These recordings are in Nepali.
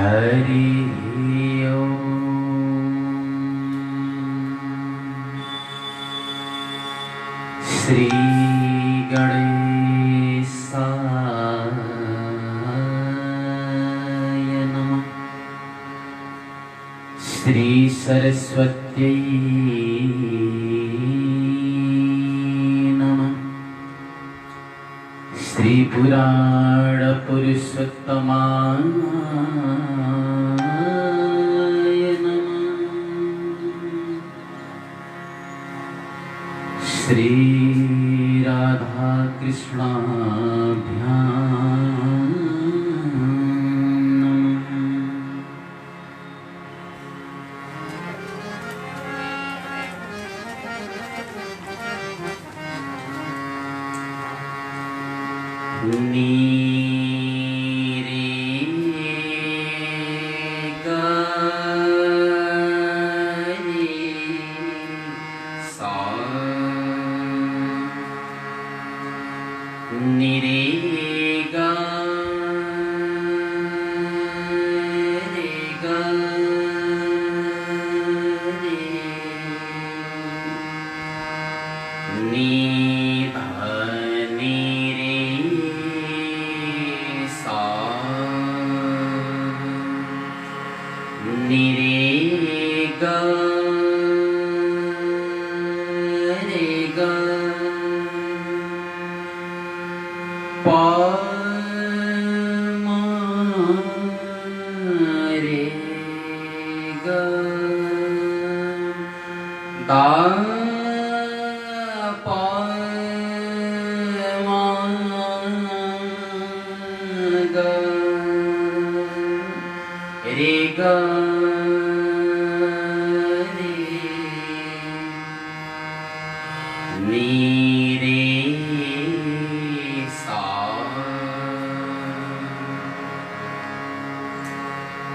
हरि ओम। श्री गणेशाय नमः। श्री सरस्वत्यै नमः। श्री पुराण पुरुषोत्तमाय नमः। श्री राधा कृष्णाभ्यां नमः।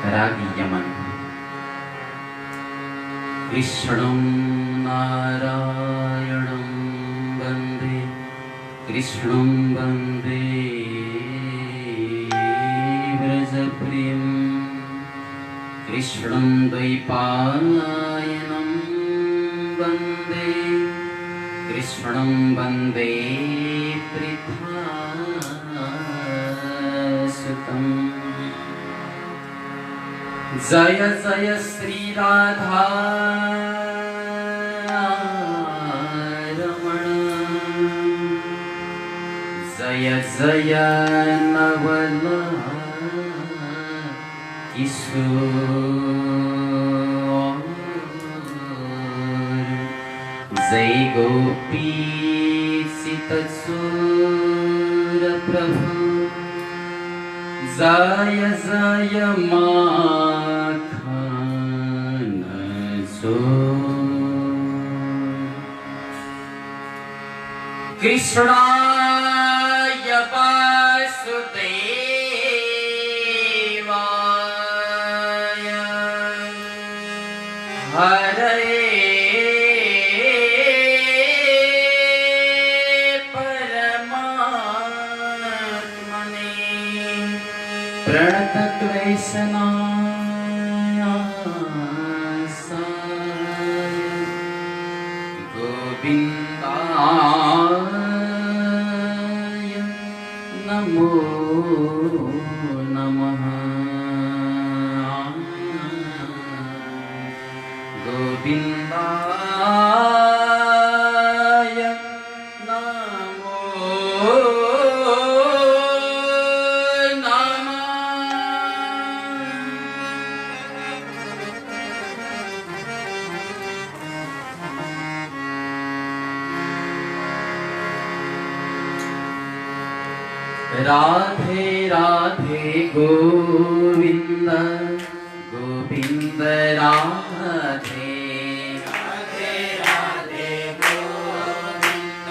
रागी यमन। कृष्णं नारायणं वन्दे, कृष्णं वन्दे व्रजप्रियं, कृष्णं द्वैपायनं वन्दे, कृष्णं वन्दे पृथासुतम्। जय जय श्री राधा रमण, जय जय नवल किशोर, जय गोपी चितचूर प्रभु, जय जय माखन चोर। कृष्णाय वासुदेवाय, हरे प्रणतक्लेशनाशाय, गोविन्दाय नमो नमः। गोविन्दाय नमो राधे राधे गोविंद गोविंद राधे, राधे राधे गोविंद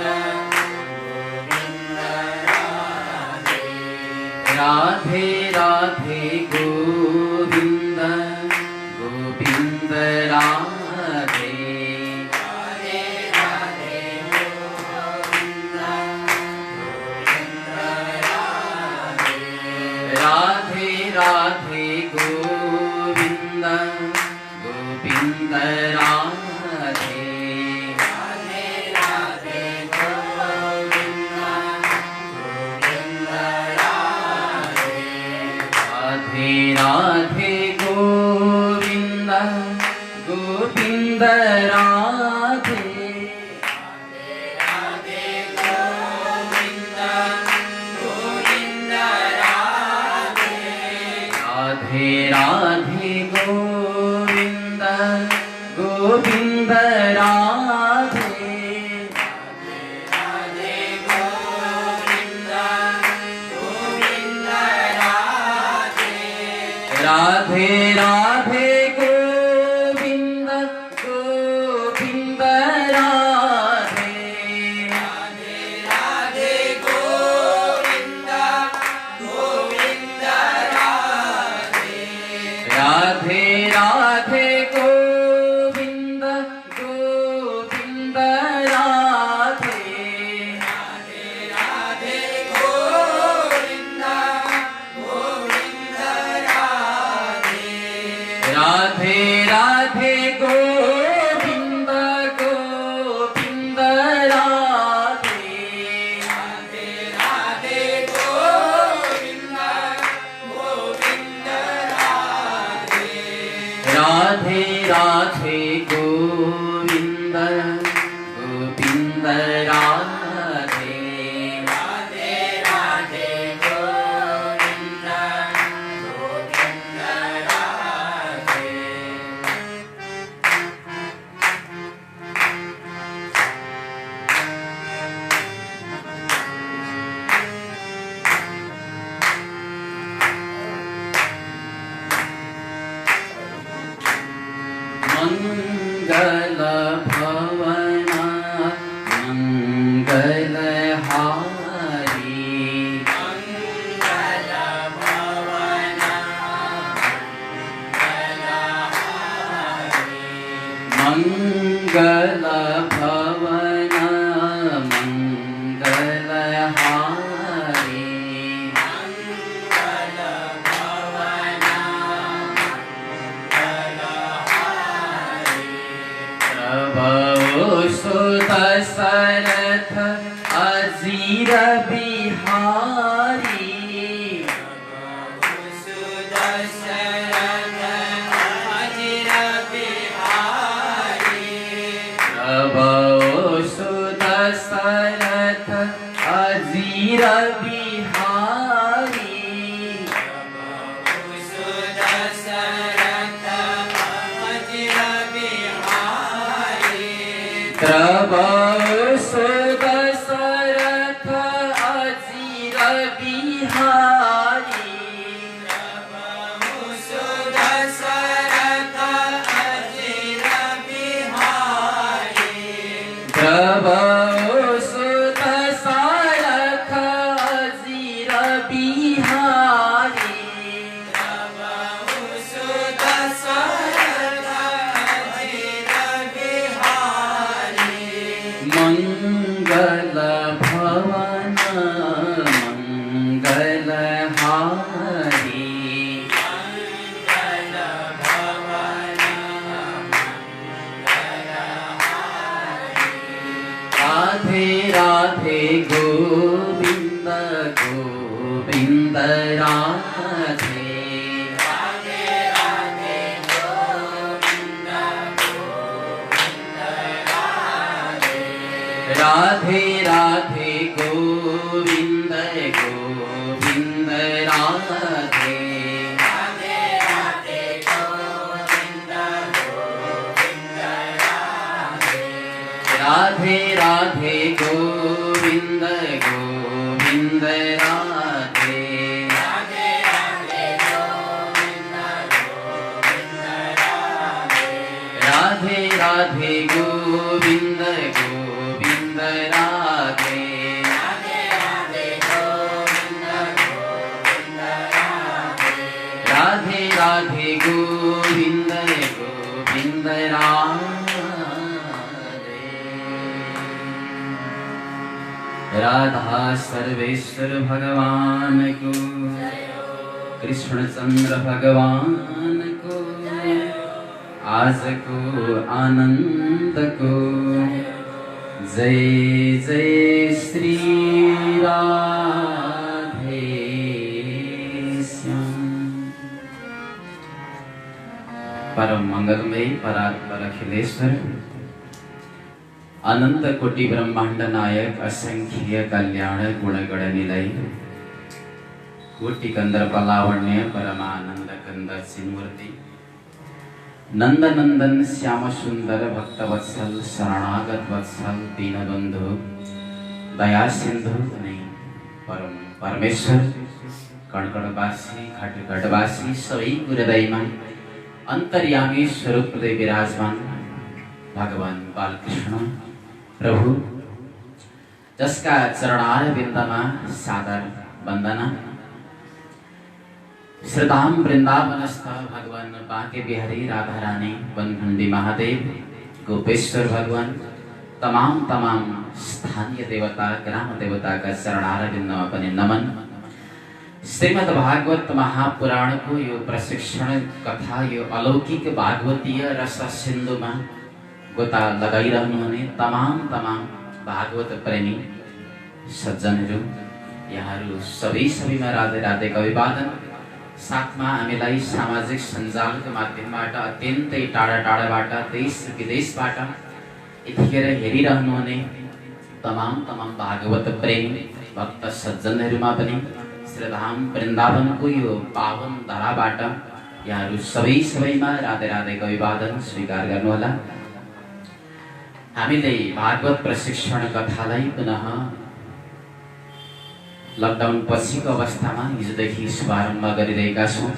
गोविंद राधे, राधे राधे गोविंद गोविंद राधे, राधे राधे गोविंद गोविंद राधे, राधे राधे गोविंद गोविंद राधे राधे राधे गोविंद गोविंद राधे राधे राधे गोविंद गोविंद राधे राधे गोविंद गोविंद राधे राधे राधे गोविंद गोविंद राधे राधे गोविंद गोविंद राधे राधे राधे गोविंद गोविंद राधे राधे राधे गोविंद गोविंद राधे राधे राधे गोविंद गोविंद राधे राधे राधे गोविंद गोविंद राधे राधे राधे गोविंद गोविंद राधे राधे राधे गोविंद गोविंद राधे राधे राधे गोविंद गोविंद राधे राधे राधे गोविंद गोविंद राधे मंगल भवन मंगल हारी मंगल भवन मंगल भवन मंगल हारी मंगल भवन प्रभु सुत दशरथ अजीर बिहारी प्रभु सुत दशरथ अजीर बिहारी प्रभु सुत दशरथ अजीर बिहारी प्रभु सुत दशरथ अजीर बिहारी प्रभु सुत दशरथ अजीर बिहारी प्रभु सुत दशरथ अजीर बिहारी प्रभु सुत दशरथ अजीर बिहारी प्रभु सुत दशरथ अजीर बिहारी मंगल भवन मंगल हारी मंगल भवन मंगल हारी राधे राधे गोविंद गोविंद राधे राधे राधे गोविंद गोविंद राधे राधे राधे गोविंद गोविंद राधे राधे राधे गोविंद गोविंद राधे राधे राधे गोविंद गोविंद राधे राधे राधे गोविंद गोविंद राधे राधे राधे गोविंद गोविंद राधे राधे राधे गोविंद गोविंद राधे राधे राधे गोविंद गोविंद राधे राधा सर्वेश्वर भगवान को कृष्णचंद्र भगवान को आजको आनन्दको जय जय श्री राधे श्याम। परम मंगलमय परात्पर अखिलेश्वर अनंत कोटि ब्रह्मांड नायक असंख्य कल्याण गुणगण निलय कोटि कंदर्प लावण्य परमानंद कंद चिन्मूर्ति नंद नंदन श्याम सुंदर भक्तवत्सल शरणागत वत्सल दीनबंधु दया सिंधु परम परमेश्वर कणकणवासी घटघटवासी सबै हृदयमा अंतर्यामी स्वरूप विराजमान भगवान बालकृष्ण प्रभु जसका चरणार बिन्दमा सादर वंदना श्रीधाम वृंदावनस्थ भगवान बांके बिहारी राधा रानी वनखंडी महादेव गोपेश्वर भगवान तमाम स्थानीय देवता ग्राम देवता का चरणार बिन्दमा पनि नमन। श्रीमद् भागवत महापुराण को यो प्रशिक्षण कथा यो अलौकिक भागवतीय रस सिन्धुमा गोता लगाइरहनुहुने तमाम भागवत प्रेमी सज्जनहरू यहाँहरू सबैमा राधे राधे का अभिवादन। साथमा हामीलाई सामाजिक सञ्जालको माध्यमबाट अत्यन्तै टाढाबाट देश विदेशबाट यतिखेर हेरिरहनुहुने तमाम भागवत प्रेमी भक्त सज्जनहरूमा पनि श्रीधाम वृन्दावनको यो पावन धराबाट यहाँहरू सबैमा राधे राधेको अभिवादन स्वीकार गर्नुहोला। हामीले भागवत प्रशिक्षण कथालाई पुनः लकडाउन पछिको अवस्थामा हिजोदेखि शुभारम्भ गरिरहेका छौँ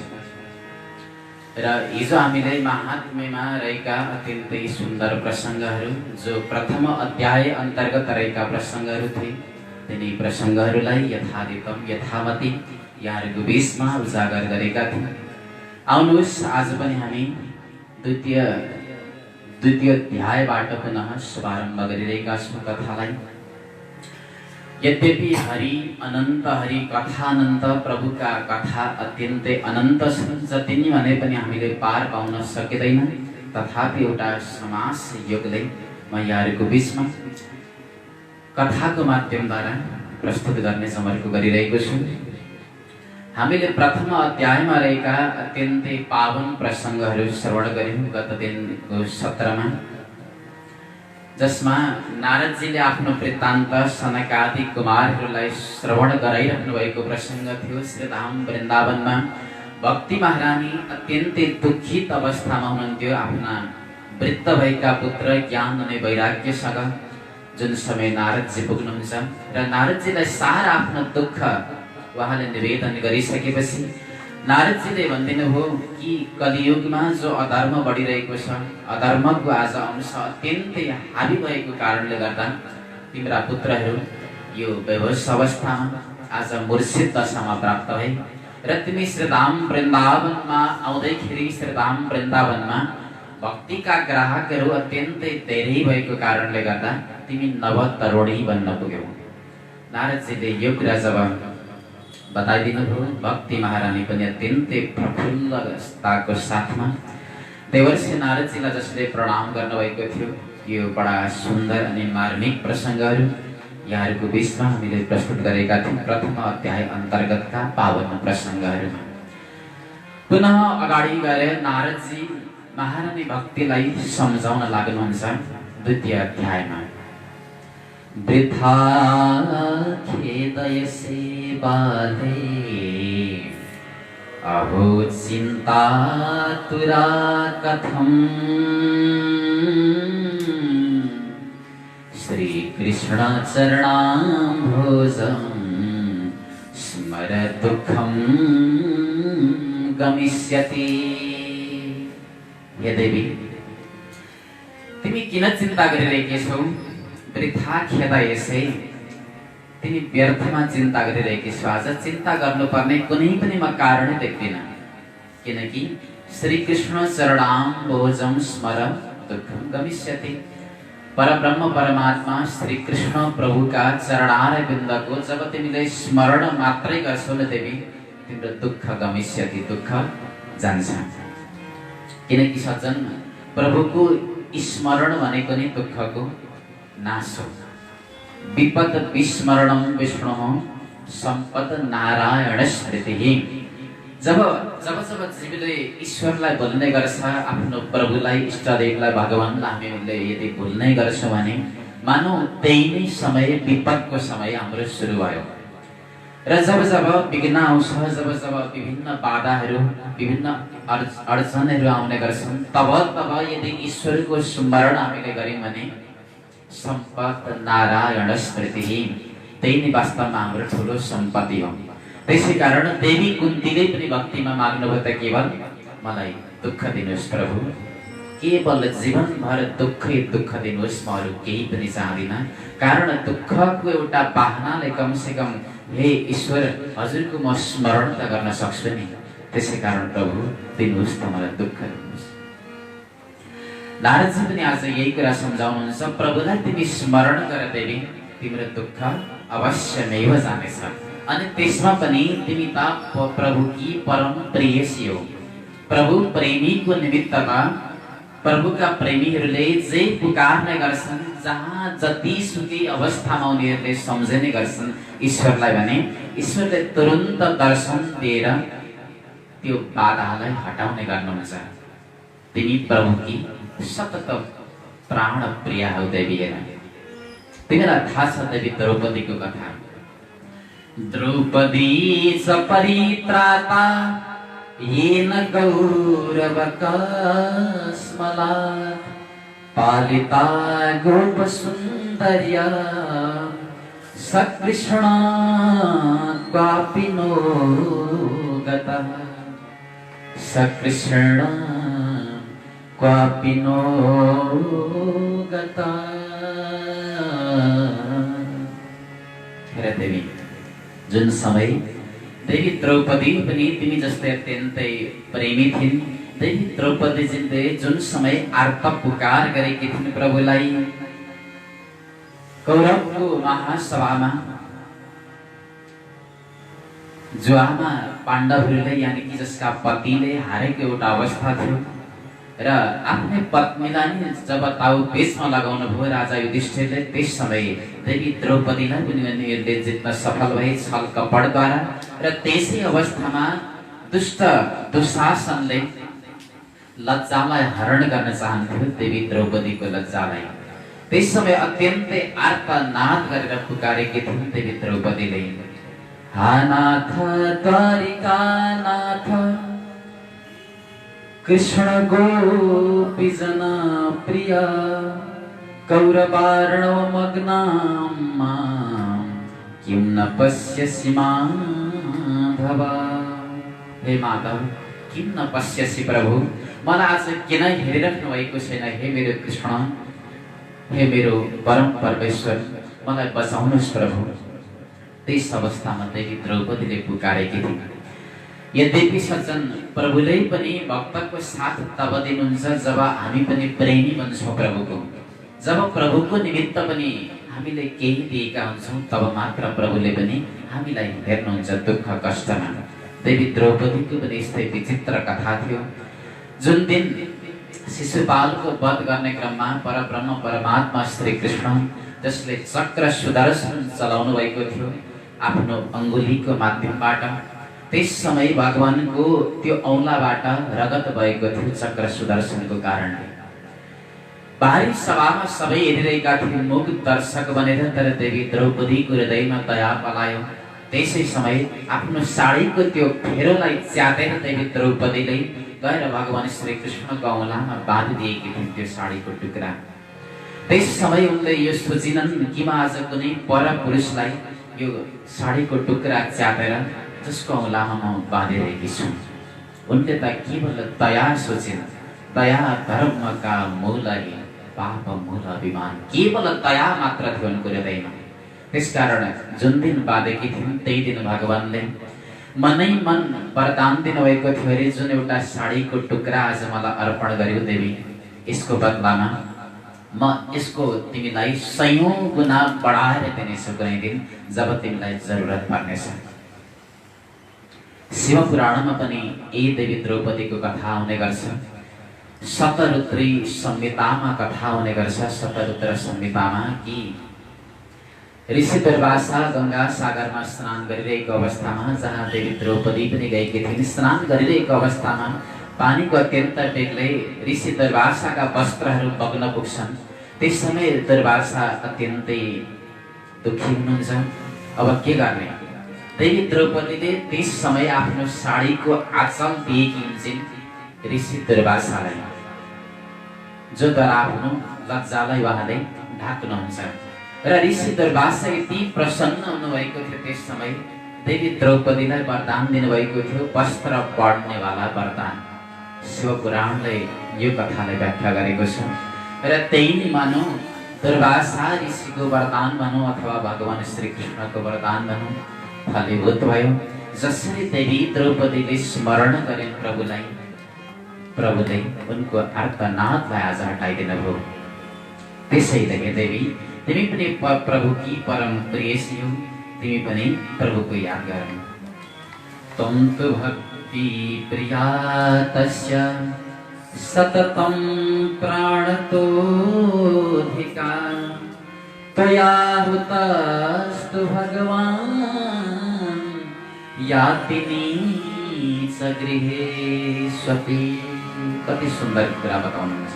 र हिजो हामीले महात्म्यमा रहेका अत्यन्तै सुन्दर प्रसङ्गहरू जो प्रथम अध्याय अन्तर्गत रहेका प्रसङ्गहरू थिए तिनी प्रसङ्गहरूलाई यथाधिकम यथामति यहाँहरूको बीचमा उजागर गरेका थियौँ। आउनुहोस् आज पनि हामी द्वितीय अध्यायबाट पुनः शुभारम्भ गरिरहेका छौँ कथालाई। यद्यपि हरि अनन्त हरि कथा अनन्त प्रभुका कथा अत्यन्तै अनन्त छन् जति नै भने पनि हामीले पार पाउन सकिँदैन तथापि एउटा समाज योगले म यहाँहरूको बीचमा कथाको माध्यमद्वारा प्रस्तुत गर्ने समर्को गरिरहेको छु। हामीले प्रथम अध्यायमा रहेका अत्यन्तै पावन प्रसङ्गहरू श्रवण गर्यौं गत दिनको सत्रमा जसमा नारदजीले आफ्नो वृत्तान्त सनकादि कुमारहरूलाई श्रवण गराइरहनु भएको प्रसङ्ग थियो। श्रीधाम वृन्दावनमा भक्ति महारानी अत्यन्तै दुखित अवस्थामा हुनुहुन्थ्यो आफ्ना वृद्ध भएका पुत्र ज्ञान अनि वैराग्यसँग जुन समय नारदजी पुग्नुहुन्छ र नारदजीलाई सारा आफ्नो दुःख उहाँले निवेदन गरिसकेपछि नारदजीले भन्दिनुभयो कि कलियुगमा जो अधर्म बढिरहेको छ अधर्मको आज अंश अत्यन्तै हावी भएको कारणले गर्दा तिम्रा पुत्रहरू यो बेहोस अवस्थामा आज मूर्छित दशामा प्राप्त भए र तिमी श्रीधाम वृन्दावनमा आउँदैखेरि श्रीधाम वृन्दावनमा भक्तिका ग्राहकहरू अत्यन्तै धेरै भएको कारणले गर्दा तिमी नवतरुणी बन्न पुग्यौ। नारदजीले यो कुरा जब बताइदिनुभयो भक्ति महारानी पनि अत्यन्तै प्रफुल्लताको साथमा देवर्षि नारदजीलाई जसले प्रणाम गर्नुभएको थियो यो बडा सुन्दर अनि मार्मिक प्रसङ्गहरू यहाँहरूको बीचमा हामीले प्रस्तुत गरेका थियौँ प्रथम अध्याय अन्तर्गतका पावन प्रसङ्गहरूमा। पुनः अगाडि गएर नारदजी महारानी भक्तिलाई सम्झाउन लाग्नुहुन्छ द्वितीय अध्यायमा। वृथा खेदयसे बाले अहो चिन्ता तुरा कथम् श्री कृष्ण चरणाम्भोजं स्मर दुःखं गमिष्यति। हे देवी तिमी किन चिन्ता गरिरहेकी छौ? वृथा खेदयसे तिमी व्यर्थमा चिन्ता गरिरहेकी छौ। आज चिन्ता गर्नुपर्ने कुनै पनि म कारण देख्दिन किनकि श्री कृष्ण चरणाम्भोजं स्मर दुःखं गमिष्यति। परब्रह्म परमात्मा श्री कृष्ण प्रभुका चरणार बिन्दको जब तिमीले स्मरण मात्रै गर्छौ न देवी तिम्रो दुःख गमिष्यति दुःख जान्छ। किनकि सज्जन प्रभुको स्मरण भनेको नै दुःखको नाश हो। विपद विस्मरणम विष्णुः सम्पद नारायण स्मृतिः। जब जब जब जीवले ईश्वरलाई बोल्ने गर्छ, आफ्नो प्रभुलाई, इष्टदेवलाई, भगवानलाई हामीले यदि भुल्ने गर्छौँ भने मानौ त्यही नै समय, विपदको समय हाम्रो सुरु भयो। र जब जब विघ्न आउँछ, जब जब विभिन्न बाधाहरू, विभिन्न अडचनहरू आउने गर्छन्, तब तब यदि ईश्वरको स्मरण हामीले गर्यौँ भने सम्पद नारायण स्मृति, त्यही नै वास्तवमा हाम्रो ठुलो सम्पत्ति हो। त्यसै कारण देवी कुन्तीले पनि भक्तिमा माग्नुभयो त केवल मलाई दुःख दिनुहोस् प्रभु, केवल जीवनभर दुःखै दुःख दिनुहोस्, म अरू केही पनि चाहदिनँ। कारण दुःखको एउटा बाहनाले कमसेकम हे ईश्वर हजुरको म स्मरण त गर्न सक्छु नि, त्यसै कारण प्रभु दिनुहोस् त मलाई दुःख दिनुहोस्। नारदजी पनि आज यही कुरा सम्झाउनुहुन्छ, प्रभुलाई तिमी स्मरण गर देवी, तिम्रो दुःख अवश्यमेव जानेछ। अनि त्यसमा पनि तिमी त प्रभुकी परम प्रेयसी हो। प्रभु प्रेमीको निमित्तमा प्रभुका प्रेमीहरूले जे पुकार्ने गर्छन्, जहाँ जतिसुकै अवस्थामा उनीहरूले सम्झने गर्छन् ईश्वरलाई भने ईश्वरले तुरुन्त दर्शन दिएर त्यो बाधालाई हटाउने गर्नुहुन्छ। तिमी प्रभुकी सतत प्राण प्रिया हौ देवी। तिमीलाई थाहा छ देवी द्रौपदीको कथा। द्रौपदी च परित्राता येन गौरवकस्मला पालिता गोपसुन्दर्या सकृष्णा क्वापि नो गतः सकृष्णा क्वापि नो गतः। हेर देवी, जुन समय देवी द्रौपदी पनि तिमी जस्तै अत्यन्तै प्रेमी थिइन्, देवी द्रौपदीजीले जुन समय आर्त पुकार गरेकी थिइन् प्रभुलाई, कौरवको महासभामा जो आमा पाण्डवहरूले यानि कि जसका पतिले हारेको एउटा अवस्था थियो र आफ्नै पत्नीलाई जब ताउ पेचमा लगाउनु भयो राजा युधिष्ठिरले, त्यस समय देवी द्रौपदीलाई पनि उनीहरूले जित्न सफल भए छल कपडद्वारा। र त्यसै अवस्थामा दुष्ट दुशासनले लज्जालाई हरण गर्न चाहन्थ्यो, देवी द्रौपदीको लज्जालाई। त्यस समय अत्यन्तै आर्तनाद गरेर पुकारेकी थिइन् देवी द्रौपदीले, हा नाथ द्वारिकानाथ कृष्ण गोपीजना प्रिया कौरवार्णव मग्नां किं न पश्यसि माधव। हे माधव, किं न पश्यसि प्रभु, मलाई आज किन हेरिराख्नु भएको छैन? हे मेरो कृष्ण, हे मेरो परम परमेश्वर, मलाई बचाउनुहोस् प्रभु। त्यस अवस्थामा देवी द्रौपदीले पुकारेकी थिइन्। यद्यपि सज्जन, प्रभुले पनि भक्तको साथ तब दिनुहुन्छ जब हामी पनि प्रेमी बन्छौँ प्रभुको। जब प्रभुको निमित्त पनि हामीले केही दिएका हुन्छौँ तब मात्र प्रभुले पनि हामीलाई हेर्नुहुन्छ दुःख कष्टमा। देवी द्रौपदीको पनि यस्तै विचित्र कथा थियो। जुन दिन शिशुपालको वध गर्ने क्रममा परब्रह्म परमात्मा श्री कृष्ण, जसले चक्र सुदर्शन चलाउनु भएको थियो आफ्नो अङ्गुलीको माध्यमबाट, त्यस समय भगवानको त्यो औँलाबाट रगत भएको थियो चक्र सुदर्शनको कारणले। भारी सभामा सबै हेरिरहेका थिए मुख दर्शक बनेर, तर देवी द्रौपदीको हृदयमा दया पलायो। त्यसै समय आफ्नो साडीको त्यो फेरोलाई च्यातेर देवी द्रौपदीले गएर भगवान श्री कृष्णको औँलामा बाँधिदिएकी थिइन् त्यो साडीको टुक्रा। त्यस समय उनले यो सोचिनन् कि म आज कुनै पर पुरुषलाई यो साडीको टुक्रा च्यातेर जसको औँलामा म बाँधिरहेकी छु। उनले त केवल दया सोचिन्। दया धर्मका मूल पाप मूल अभिमान, केवल दया मात्र थियो उनको हृदयमा। त्यसकारण जुन दिन बाँधेकी थिइन् त्यही दिन भगवानले मनै मन वरदान दिनुभएको थियो अरे, जुन एउटा साडीको टुक्रा आज मलाई अर्पण गर्यो देवी, यसको बदलामा म यसको तिमीलाई 100औं गुना बढाएर दिनेछु कुनै दिन जब तिमीलाई जरुरत पर्नेछ। शिव पुराणमा पनि यही देवी द्रौपदीको कथा आउने गर्छ। शतरुद्री संहितामा कथा हुने गर्छ। शतरुद्र संहितामा कि ऋषि दुर्वासा गंगा सागरमा स्नान गरिरहेको अवस्थामा, जहाँ देवी द्रौपदी पनि गएकी थिइन्, स्नान गरिरहेको अवस्थामा पानीको अत्यन्त बेगले ऋषि दुर्वासाका वस्त्रहरू बग्न पुग्छन्। त्यस समय दुर्वासा अत्यन्तै दुखी हुनुहुन्छ। अब के गर्ने? देवी द्रौपदीले त्यस समय आफ्नो साडीको आँचल दिएकी हुन्छन् ऋषि दुर्वासालाई, जो द्वारा आफ्नो लज्जालाई उहाँले ढाक्नुहुन्छ। र ऋषि दुर्वासा यति प्रसन्न हुनुभएको थियो त्यस समय देवी द्रौपदीलाई वरदान दिनुभएको थियो, वस्त्र बढ्नेवाला वरदान। शिवपुराणले यो कथालाई व्याख्या गरेको छ। र त्यही नै मानौँ, दुर्वासा ऋषिको वरदान भनौँ अथवा भगवान श्रीकृष्णको वरदान भनौँ, फलीभूत भयो। जसरी देवी द्रौपदीले स्मरण गरिन् प्रभुलाई, प्रभुले उनको आर्तनादलाई आज हटाइदिनु भयो। त्यसैले हे देवी, तिमी पनि प्रभुकी परम प्रेयसी हौ, तिमी पनि प्रभुको याद गर। त्वं तु भक्ति प्रिया तस्य सततं प्राणतोऽधिका, त्वया हुतस्तु भगवान् याति नीच गृहेष्वपि। कति सुन्दर कुरा बताउनुहुन्छ।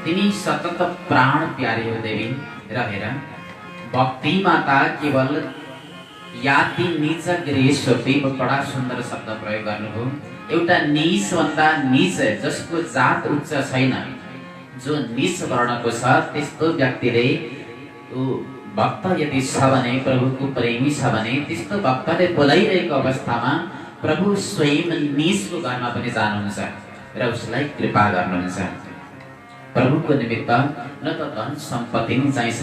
तिमी सतत प्राण प्यारे हो देवी। रहेर भक्ति माता केवल याति नीच गृहेष्वपि, बडा सुन्दर शब्द प्रयोग गर्नुभयो। एउटा नीच भन्दा नीच, जसको जात उच्च छैन, जो नीच वर्णको छ, त्यस्तो व्यक्तिले भक्त यदि छ भने, प्रभुको प्रेमी छ भने, त्यस्तो भक्तले बोलाइरहेको अवस्थामा प्रभु स्वयं नीचको घरमा पनि जानुहुन्छ र उसलाई कृपा गर्नुहुन्छ। प्रभुको निमित्त न त धन सम्पत्ति नै चाहिन्छ,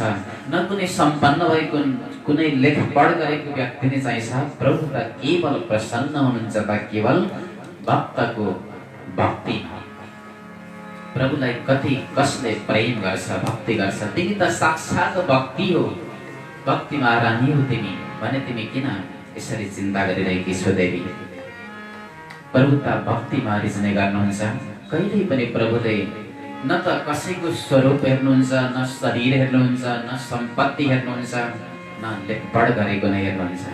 न कुनै सम्पन्न भएको कुनै लेखपढ गरेको व्यक्ति नै चाहिन्छ। प्रभु त केवल प्रसन्न हुनुहुन्छ त केवल भक्तको भक्ति। प्रभुलाई कति कसले प्रेम गर्छ, भक्ति गर्छ। तिमी त साक्षात भक्ति हो, भक्ति महारानी हो तिमी भने तिमी किन यसरी चिन्ता गरिरहेकी छौ देवी? प्रभु त भक्तिमा रिझ्ने गर्नुहुन्छ। कहिल्यै पनि प्रभुले न त कसैको स्वरूप हेर्नुहुन्छ, न शरीर हेर्नुहुन्छ, न सम्पत्ति हेर्नुहुन्छ, न लेखपढ गरेको नै हेर्नुहुन्छ।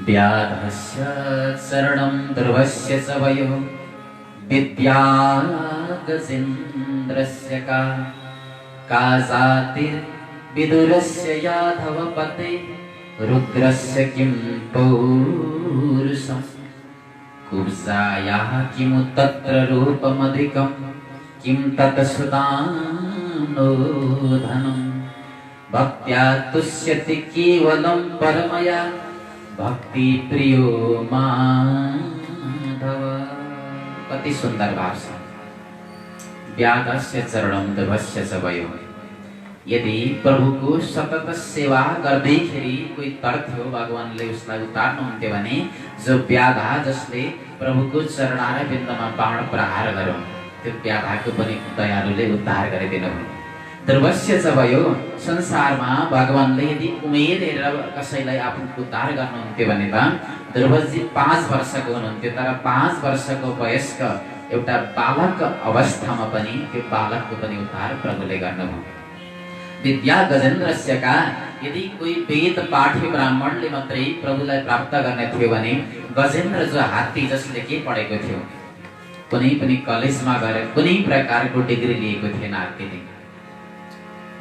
व्याधस्य चरणं ध्रुवस्य च वयो, विद्या गजेन्द्रस्य का जातिर्विदुरस्य यादवपते, रुद्रस्य किं पौरुषम्, कुब्जायाः किमु तत्र रूपमधिकं, किं तत् सुदानो धनं, भक्त्या तुष्यति केवलं परमया, भक्ति प्रियो माधव। कति सुन्दर भाव छ। व्याधस्य चरणं ध्रुवस्य च वयो। यदि प्रभुको सतत सेवा गर्दैखेरि कोही तर्थ्यो, भगवानले उसलाई उतार्नुहुन्थ्यो भने, जो व्याधा जसले प्रभुको चरणार बिन्दमा बाण प्रहार गर्यो, त्यो व्याधाको पनि दयालुले उद्धार गरिदिनुभयो। ध्रुवस्य च वयो। संसारमा भगवानले यदि उमेर हेरेर कसैलाई आफ्नो उद्धार गर्नुहुन्थ्यो भने त ध्रुवजी 5 वर्षको हुनुहुन्थ्यो, तर 5 वर्षको वयस्क एउटा बालक अवस्थामा पनि त्यो बालकको पनि उद्धार प्रभुले गर्नुभयो। विद्या गजेन्द्रस्य का। यदि कोही वेद पाठी ब्राह्मणले मात्रै प्रभुलाई प्राप्त गर्ने थियो भने, गजेन्द्र जो हात्ती जसले के पढेको थियो, कुनै पनि कलेजमा गएर कुनै प्रकारको डिग्री लिएको थिएन हात्तीले।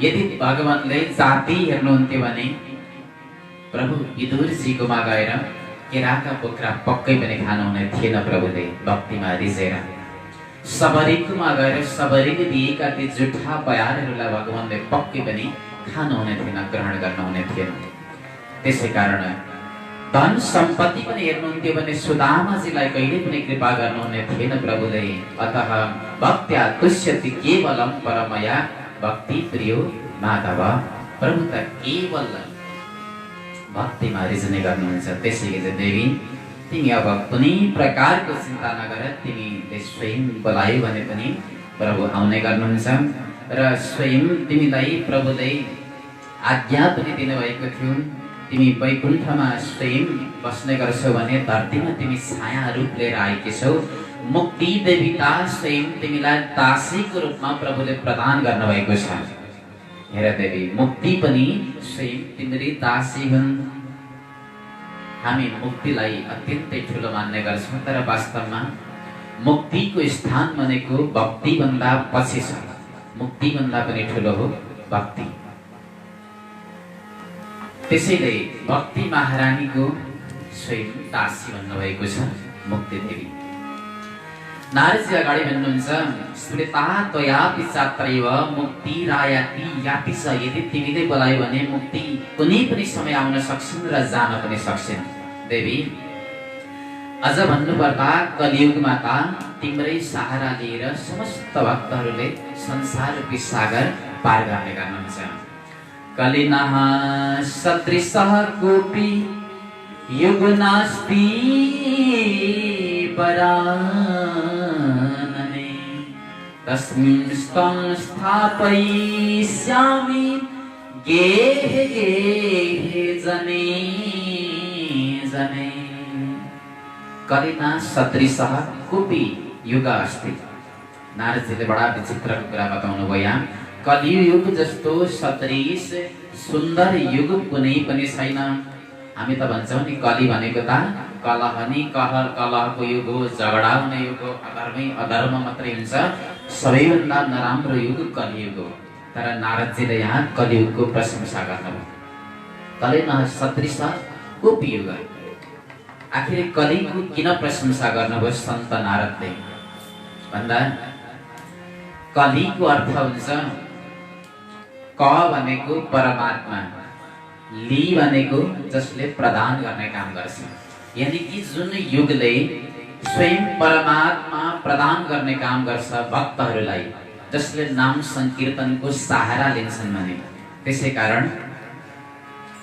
यदि भगवानले जाति हेर्नुहुन्थ्यो भने प्रभु विदुरजीकोमा गएर केराका बोक्रा पक्कै पनि खानुहुने थिएन। प्रभुले भक्तिमा रिझेर सबरीकोमा गएर सबरीले दिएका ती जुठा बयानहरूलाई भगवानले पक्कै पनि खानुहुने थिएन, ग्रहण गर्नुहुने थिएन। त्यसै कारण धन सम्पत्ति पनि हेर्नुहुन्थ्यो भने सुदामाजीलाई कहिले पनि कृपा गर्नुहुने थिएन प्रभुले। अतः भक्त्या तुष्यति केवलम परमया, भक्ति प्रियो माधव। प्रभु त केवल भक्तिमा रिझ्ने गर्नुहुन्छ। त्यसैले देवी, तिमी अब कुनै प्रकारको चिन्ता नगर, तिमीले स्वयं बोलायो भने पनि प्रभु आउने गर्नुहुन्छ। र स्वयं तिमीलाई प्रभुले आज्ञा पनि दिनुभएको थियो, तिमी वैकुण्ठमा स्वयं बस्ने गर्छौ भने धरतीमा तिमी छाया रूप लिएर आएकी छौ। मुक्ति देविता स्वयं तिमीलाई दासीको रूपमा प्रभुले प्रदान गर्नुभएको छ। हेर देवी, मुक्ति पनि स्वयं तिम्री दासी हुन्। हामी मुक्तिलाई अत्यन्तै ठुलो मान्ने गर्छौँ, तर वास्तवमा मुक्तिको स्थान भनेको भक्तिभन्दा पछि छ। मुक्तिभन्दा पनि ठुलो हो भक्ति। त्यसैले भक्ति महारानीको स्वयं दासी भन्नुभएको छ मुक्ति देवी। नारदजी अगाडि भन्नुहुन्छ, स्मृता त्वयापि चात्रैव मुक्तिरायाति याति च। यदि तिमीले बोलायो भने मुक्ति कुनै पनि समय आउन सक्छन् र जान पनि सक्छन्। देवी, अझ भन्नुपर्दा कलियुगमा त तिम्रै सहारा लिएर समस्त भक्तहरूले संसार रूपी सागर पार गर्ने गर्नुहुन्छ। कलिनः सदृशः कोऽपि युग नास्ति परानने, तस्मिन् स्तं स्थापयिष्यामि गेहे गेहे जने जने। कलिना सदृशः कोऽपि युग अस्ति। नारदजीले बडा विचित्रको कुरा बताउनु भयो यहाँ। कलियुग जस्तो सदृश सुन्दर युग कुनै पनि छैन। हामी त भन्छौँ नि कली भनेको त कलह नि कलहको युग हो, झगडा हुने युग हो, अधर्मै अधर्म मात्रै हुन्छ। सबैभन्दा नराम्रो युग कलियुग हो। तर नारदजीले यहाँ कलियुगको प्रशंसा गर्नुभयो। कलिना सदृश कोऽपि युग। आखिर कलिको किन प्रशंसा गर्नुभयो सन्त नारदले भन्दा, कलिको अर्थ हुन्छ क भनेको परमात्मा, ली भनेको जसले प्रदान गर्ने काम गर्छ। यानी कि जुन युगले स्वयं परमात्मा प्रदान गर्ने काम गर्छ भक्तहरूलाई, जसले नाम संकीर्तनको सहारा लिन्छन् भने, त्यसै कारण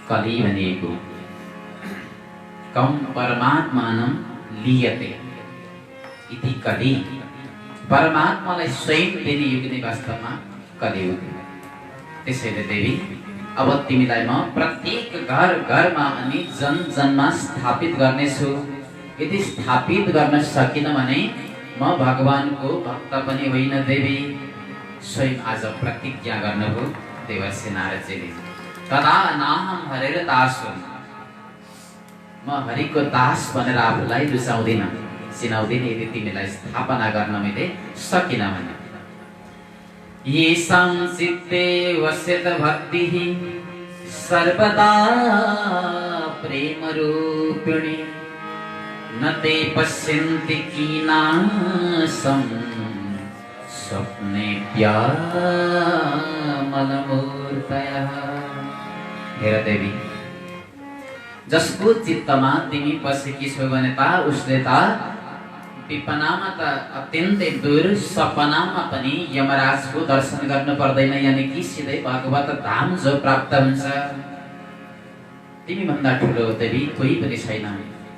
कली भनिएको। कम परमात्मानं लीयते इति कली। परमात्मालाई स्वयं दिने युग नै वास्तवमा कलियुग। त्यसैले देवी, अब तिमीलाई म प्रत्येक घर घरमा अनि जन जनमा स्थापित गर्नेछु। यदि स्थापित गर्न सकिन भने म भगवानको भक्त पनि होइन देवी। स्वयं आज प्रतिज्ञा गर्नुभयो देवर्षि नारदजीले। तदा नाहं हरेर दासो, म हरिको दास भनेर आफूलाई रुचाउँदिन, चिनाउँदिन यदि तिमीलाई स्थापना गर्न मैले सकिन भने। येषां चित्ते वस्यत भक्तिः सर्वदा प्रेम रूपिणी, न ते पश्यन्ति कीनाशं स्वप्नेऽप्यमलमूर्तयः। हेर देवी, जसको चित्तमा तिमी पसेकी छौ भने ता उसले त विपनामा त अत्यन्तै दूर, सपनामा पनि यमराजको दर्शन गर्नु पर्दैन। यानी कि सिधै भगवत धाम जो प्राप्त हुन्छ। तिमी भन्दा ठुलो देवी कोही पनि छैन।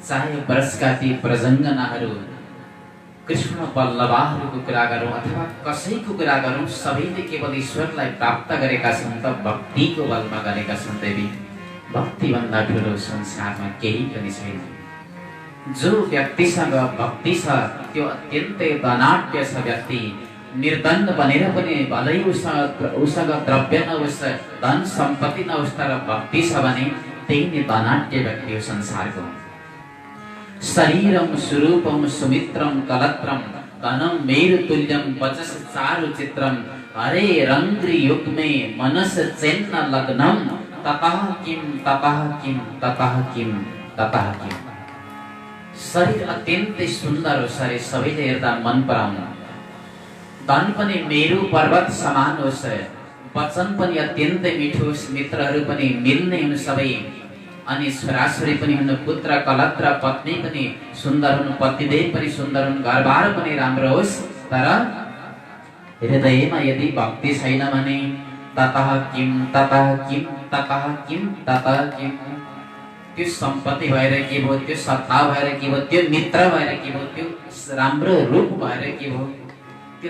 चाहे वर्षका ती प्रजङ्गनाहरू, कृष्ण बल्लभाहरूको कुरा गरौँ अथवा कसैको कुरा गरौँ, सबैले केवल ईश्वरलाई प्राप्त गरेका छन् त भक्तिको बलमा गरेका छन् देवी। भक्ति भन्दा ठुलो संसारमा केही पनि छैन। जो व्यक्तिसँग भक्ति छ त्यो अत्यन्तै धनाढ्य छ व्यक्ति। निर्धन बनेर पनि भलै उसँग द्रव्य नहोस्, धन सम्पत्ति नहोस्, तर भक्ति छ भने त्यही नै धनाढ्य व्यक्ति हो संसारको। शरीरम स्वरूपम सुमित्रम कलत्रम, धनम मेरु तुल्यम वचस चारु चित्रम, हरे रंग्रि युग्मे मनस चेन्न लग्नम, ततः किम ततः किम ततः किम ततः किम। शरीर अत्यन्तै सुन्दर हो, शरीर सबैले हेर्दा मन पराउनु। धन पनि मेरु पर्वत समान होस्, वचन पनि अत्यन्तै मिठो होस्, मित्रहरू पनि मिल्ने हुन् सबै, अनि छोराछोरी पनि हुन्, पुत्र कलत्र पत्नी पनि सुन्दर हुन्, पतिदेव पनि सुन्दर हुन्, घरबार पनि राम्रो होस्। तर हृदयमा यदि भक्ति छैन भने ततः किम ततः किम ततः किम ततः किम। त्यो सम्पत्ति भएर के भयो, त्यो सत्ता भएर के भयो, त्यो मित्र भएर के भयो, त्यो राम्रो रूप भएर के भयो, त्यो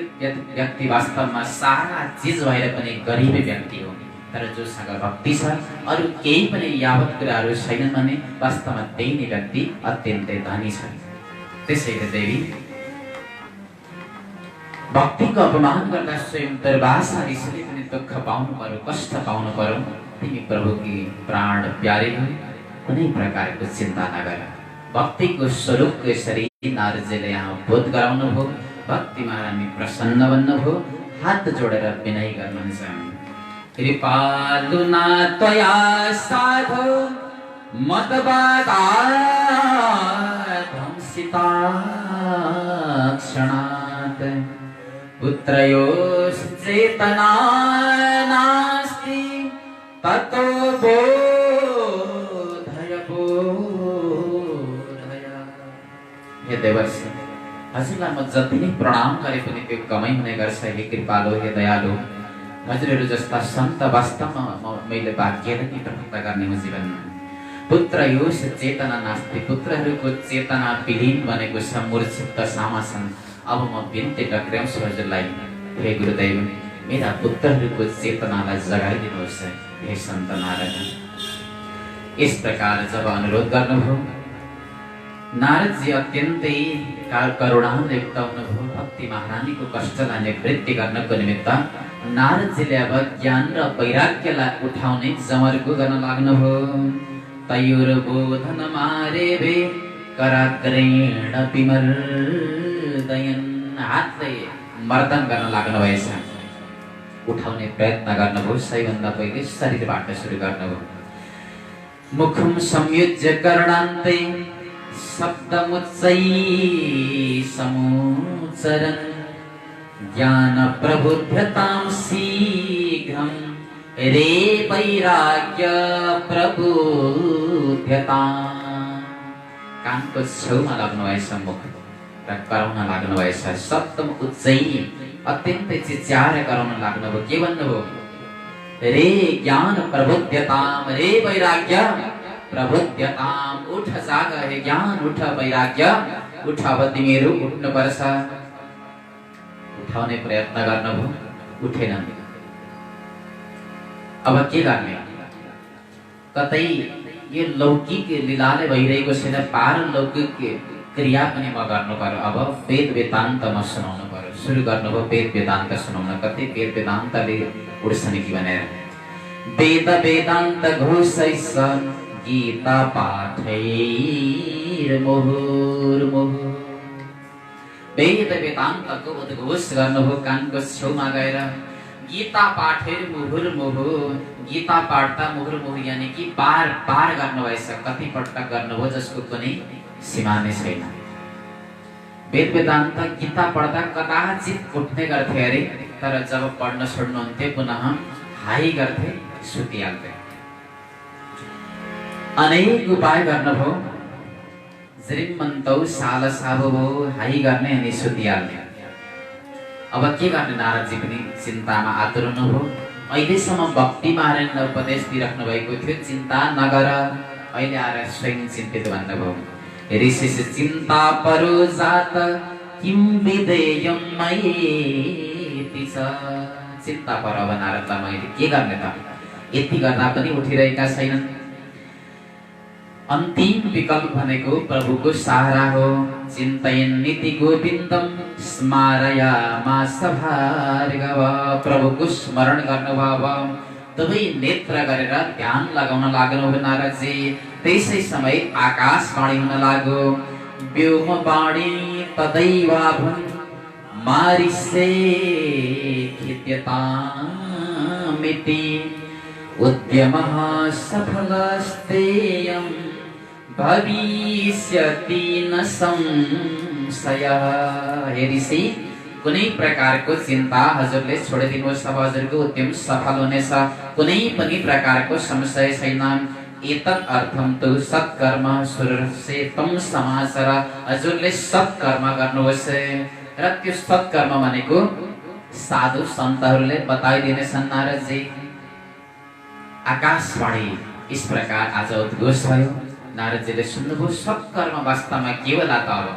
व्यक्ति वास्तवमा सारा चीज भएर पनि गरिब व्यक्ति हो। तर जोसँग भक्ति छ अरू केही पनि यावत कुराहरू छैनन् भने वास्तवमा त्यही नै व्यक्ति अत्यन्तै धनी छ। त्यसैले देवी भक्तिको अपमान गर्दा स्वयं दुर्वासा ऋषिले पनि दुःख पाउनु पर्यो, कष्ट पाउनु पर्यो। तिमी प्रभुकी प्राण प्यारे हो, कुनै प्रकारको चिन्ता नगर। भक्तिको स्वरूपको यसरी नारदजीले यहाँ बोध गराउनु भयो। भक्ति महारानी प्रसन्न बन्नुभयो, हात जोडेर विनय गर्नुहुन्छ। कृपालुना त्वया साधो मदवादाधंसिता क्षणात् पुत्रयोः चेतना नास्ति ततो बोधय बोधय। हे देवर्षि, हजुरलाई म जति नै प्रणाम गरे पनि त्यो कमै हुने गर्छ। हे कृपालु, हे दयालु, हजुरहरू जस्ता सन्त वास्तवमा मैले भाग्यले नै प्राप्त गर्ने हो जीवनमा। पुत्रयोः चेतना नास्ति, पुत्रहरूको चेतना विलीन बनेको छ, मूर्छित दशामा छन्। अब म बिन्ती टक्र्याउँछु हजुरलाई, हे गुरुदेव, मेरा पुत्रहरूको चेतनालाई जगाइदिनुहोस् हे सन्त नारद। यस प्रकार जब अनुरोध गर्नुभयो, नारदजी अत्यन्तै करुणाले युक्त हुनुभयो। भक्ति महारानीको कष्टलाई निवृत्ति गर्नको निमित्त नारदजीले अब ज्ञान र वैराग्यलाई उठाउने जमर्को गर्न लाग्नुभयो। तयोर्बोधन मारेभे कराग्रेण विमर्दयन्, हातले मर्दन गर्न लाग्नुभएछ, उठाउने प्रयत्न गर्नुभयो। सबैभन्दा पहिले शरीरबाट सुरु गर्नुभयो। मुखम संयुज्य कर्णान्ते शब्दमुच्चै समुच्चरन् ज्ञान प्रबुध्यतां शीघ्रं रे वैराग्य प्रबुध्यतां। कानको छेउमा लाग्नुभएछ मुख र कराउन लाग्नुभएछ। शब्दम उच्चै, अत्यन्तै चिच्याएर कराउन लाग्नुभयो। के भन्नुभयो? रे ज्ञान प्रबुध्यतां रे वैराग्य प्रबुध्यताम। उठ जाग हे ज्ञान, उठ वैराग्य उठ, अब तिमीहरू उठ्नुपर्छ। उठाउने प्रयत्न गर्नुभयो, उठेनन्। अब के गर्ने? कतै यो लौकिक लीलाले भइरहेको छैन, पारलौकिक क्रिया पनि म गर्नु पर्यो। अब वेद वेदान्त म सुनाउनु पर्यो। सुरु गर्नुभयो वेद वेदान्त सुनाउन। कतै वेद वेदान्तले उड्छन् कि भनेर वेद वेदान्त घोषैछ गीता पाठैर मुहुर्मुहुः। वेद वेदान्तको उद्घोष गर्नुभयो कानको छेउमा गएर। गीता पाठैर मुहुर्मुहुः, गीता पाठ्दा मुहुर्मुहुः यानि कि बार बार गर्नुभएछ। कति पटक गर्नुभयो जसको कुनै सीमा नै छैन। वेद वेदान्त गीता पढ्दा कदाचित उठ्ने गर्थे अरे, तर जब पढ्न छोड्नुहुन्थ्यो पुनः हाई गर्थे, सुतिहाल्थे। अनेक उपाय गर्नुभयो। श्रीमन्तौ सालसाबो हाई गर्ने अनि सुतिहाल्ने। अब के गर्ने? नारदजी पनि चिन्तामा आतुर हुनुभयो। अहिलेसम्म भक्ति महारानीले उपदेश दिइराख्नु भएको थियो, चिन्ता नगर। अहिले आएर स्वयं चिन्तित भन्नुभयो। ऋषिस् चिन्ता परो जात किं विधेयं मयेति च। चिन्ता पर अब नारदलाई मैले के गर्ने त? यति गर्दा पनि उठिरहेका छैनन्। अन्तिम विकल्प भनेको प्रभुको सहारा हो। चिन्तयन् नीति गोविन्दम स्मारयामास भार्गव। प्रभुको स्मरण गर्नुभयो। दुवै नेत्र गरेर ध्यान लगाउन लाग्नुभयो नारदजी। त्यसै समय आकाशवाणी हुन लाग्यो। व्योमवाणी तदैवाभुन् मारिसे खिद्यतामिति उद्यमः सफलस्तेयं भविष्यति न संशयः। हे ऋषि, कुनै प्रकारको चिन्ता हजुरले छोडिदिनुहोस्। अब हजुरको उद्यम सफल हुनेछ, कुनै पनि प्रकारको संशय छैन। एतत् अर्थम तु सत्कर्म सुरसेतम समाचार। हजुरले सत्कर्म गर्नुहोस् र त्यो सत्कर्म भनेको साधु सन्तहरूले बताइदिनेछन् नारदजी। आकाशवाणी इस प्रकार आज उद्घोष भयो। नारदजीले सुन्नुभयो सत्कर्म वास्तवमा के होला त? अब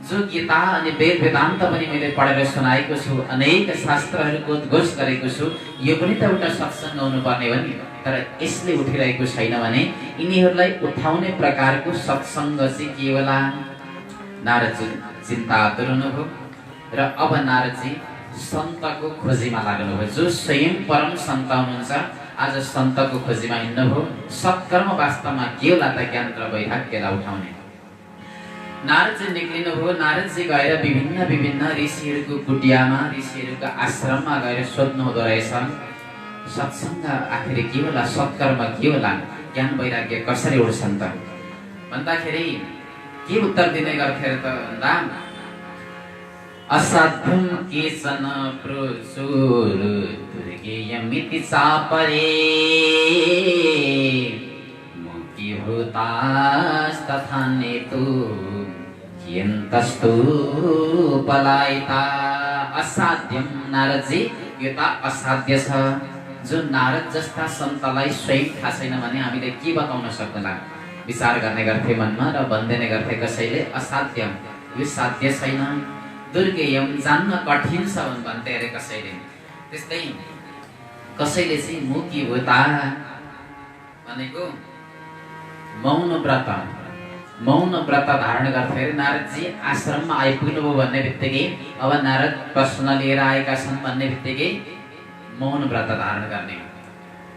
जो गीता अनि वेद वेदान्त पनि मैले पढेर सुनाएको छु, अनेक शास्त्रहरूको उद्घोष गरेको छु, यो पनि त एउटा सत्सङ्ग हुनुपर्ने हो नि। तर यसले उठिरहेको छैन भने यिनीहरूलाई उठाउने प्रकारको सत्सङ्ग चाहिँ के होला? नारदजी चिन्तातुर हुनुभयो र अब नारदजी सन्तको खोजीमा लाग्नुभयो। जो स्वयं परम सन्त हुनुहुन्छ आज सन्तको खोजीमा हिँड्नुभयो। सत्कर्म वास्तवमा के होला त? ज्ञान र वैराग्यलाई उठाउने। नारदजी निक्लिनुभयो। नारदजी गएर विभिन्न विभिन्न ऋषिहरूको कुटियामा, ऋषिहरूको आश्रममा गएर सोध्नु हुँदो रहेछ, सत्सङ्ग आखिर के होला? सत्कर्म के होला? ज्ञान वैराग्य कसरी उठ्छन् त भन्दाखेरि के उत्तर दिने गर्थे त भन्दा, असाध्यम केचन प्रचुर दुर्गेयमिति चापरे मुक्तिभूतास्तथा नेतु कियन्तस्तु पलायिता। असाध्यम नारदजी, यो त असाध्य छ। जो नारद जस्ता सन्तलाई स्वयं थाहा छैन भने हामीले के बताउन सक्दैनौँ? विचार गर्ने गर्थे मनमा र भन्दिने गर्थे कसैले, असाध्य, यो साध्य छैन। दुर्गेयम, जान्न कठिन छ भन्थे अरे कसैले। त्यस्तै कसैले चाहिँ मुक्तिभूता भनेको मौन व्रत धारण गर्थे अरे। नारदजी आश्रममा आइपुग्नुभयो भन्ने बित्तिकै अब नारद प्रश्न लिएर आएका छन् भन्ने बित्तिकै मौन व्रत धारण गर्ने।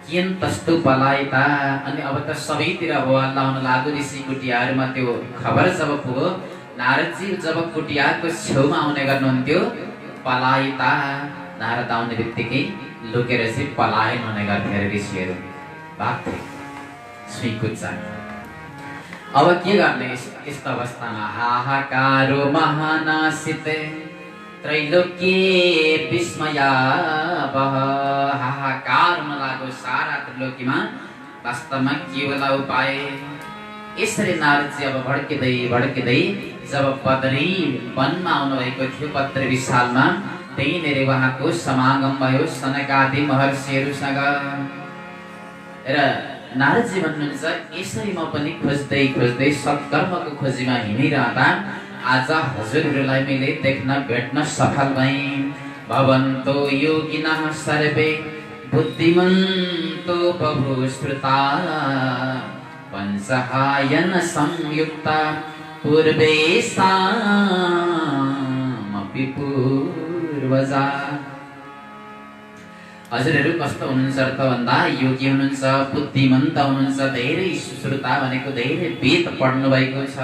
कियन्तस्तु पलायिता, अनि अब त सबैतिर हो हल्ला हुन लाग्यो। ऋषि कुटियाहरूमा त्यो खबर जब पुग्यो, नारदजी जब कुटियाको छेउमा आउने गर्नुहुन्थ्यो, पलायिता, नारद आउने बित्तिकै लुकेर चाहिँ पलायन हुने गर्थे अरे। ऋषिहरू भाग्थे, सुइकुच्चा। अब के गर्ने यस्तो अवस्थामा? हाहाकारो महानासित त्रैलोक्य विस्मयावह। हाहाकार हुन लाग्यो सारा त्रिलोकीमा। वास्तवमा के होला उपाय? यसरी नारदजी अब भड्किँदै जब बद्री वनमा आउनुभएको थियो, पत्र विशालमा, त्यहीँनिर उहाँको समागम भयो सनकादि महर्षिहरूसँग। र नारदजी भन्नुहुन्छ, यसरी म पनि खोज्दै सत्कर्मको खोजीमा हिँडिरहँदा आज हजुरहरूलाई मैले देख्न भेट्न सफल भएँ। भवन्तो योगिनः सर्वे बुद्धिमन्तो बभूश्रुता पञ्चहायन संयुक्ता पूर्वेशामपि पूर्वजा। हजुरहरू कस्तो हुनुहुन्छ त भन्दा, योगी हुनुहुन्छ, बुद्धिमन्त हुनुहुन्छ, धेरै श्रुता भनेको धेरै वेद पढ्नु भएको छ।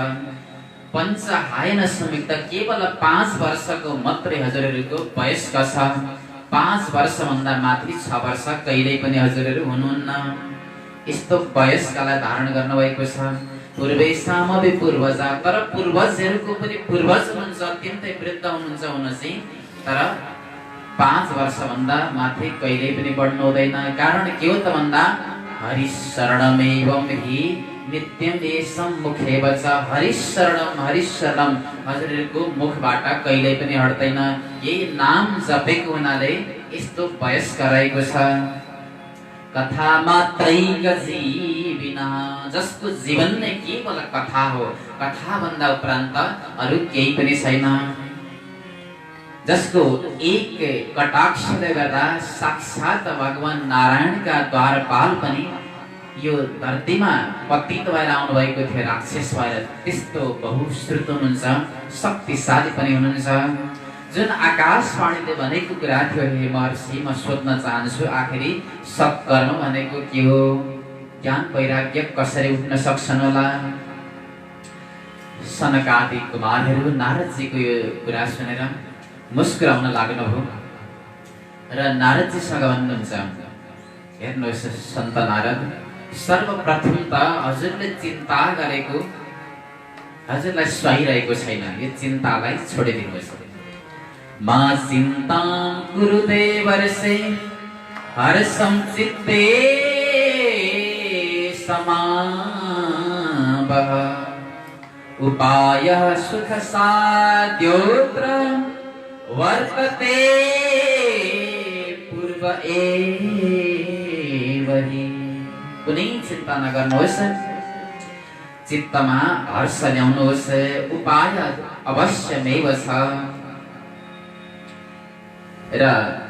पञ्चहायन संयुक्त, केवल 5 वर्षको मात्रै हजुरहरूको वयस्क छ। 5 वर्षभन्दा माथि 6 वर्ष कहिल्यै पनि हजुरहरू हुनुहुन्न। यस्तो वयस्कलाई धारण गर्नुभएको छ। पूर्वेशामपि पूर्वजा, तर पूर्वजहरूको पनि पूर्वज हुनुहुन्छ, अत्यन्तै वृद्ध हुनुहुन्छ हुन चाहिँ, तर 5 वर्षभन्दा माथि कहिल्यै पनि बढ्नु हुँदैन। कारण के हो त भन्दा, हरिशरणमेवं हि नित्यं येषं मुखे वच। हरिशरणम हजुरहरूको मुखबाट कहिल्यै पनि हट्दैन। यही नाम जपेको हुनाले यस्तो वयस्क रहेको छ। कथा मात्रैक जीविना, जसको जीवन नै केवल कथा हो, कथा भन्दा उपरान्त अरू केही पनि छैन। जसको एक कटाक्षले गर्दा साक्षात भगवान नारायणका द्वारपाल पनि यो धरतीमा पतित भएर आउनु भएको थियो, राक्षस भएर। त्यस्तो बहुश्रुत हुनुहुन्छ, शक्तिशाली पनि हुनुहुन्छ। जुन आकाशवाणीले भनेको कुरा थियो, हे महर्षि म सोध्न चाहन्छु, आखिरी सत्कर्म भनेको के हो? ज्ञान वैराग्य कसरी उठ्न सक्छन् होला? सनकादि कुमारहरू नारदजीको यो कुरा सुनेर मुस्कुराउन लाग्नुभयो र नारदजीसँग भन्नुहुन्छ, हेर्नुहोस् सन्त नारद, सर्वप्रथम त हजुरले चिन्ता गरेको हजुरलाई सुहाइरहेको छैन। यो चिन्तालाई छोडिदिनुहोस्। मा चिन्तां कुरुते वर्षे हर्षं चित्ते समावह। उपायः सुखसाध्योऽत्र वर्तते पूर्व एव हि। कुनै चिन्ता नगर्नुहोस्, चित्तमा हर्ष ल्याउनुहोस्। उपाय अवश्यमेव छ र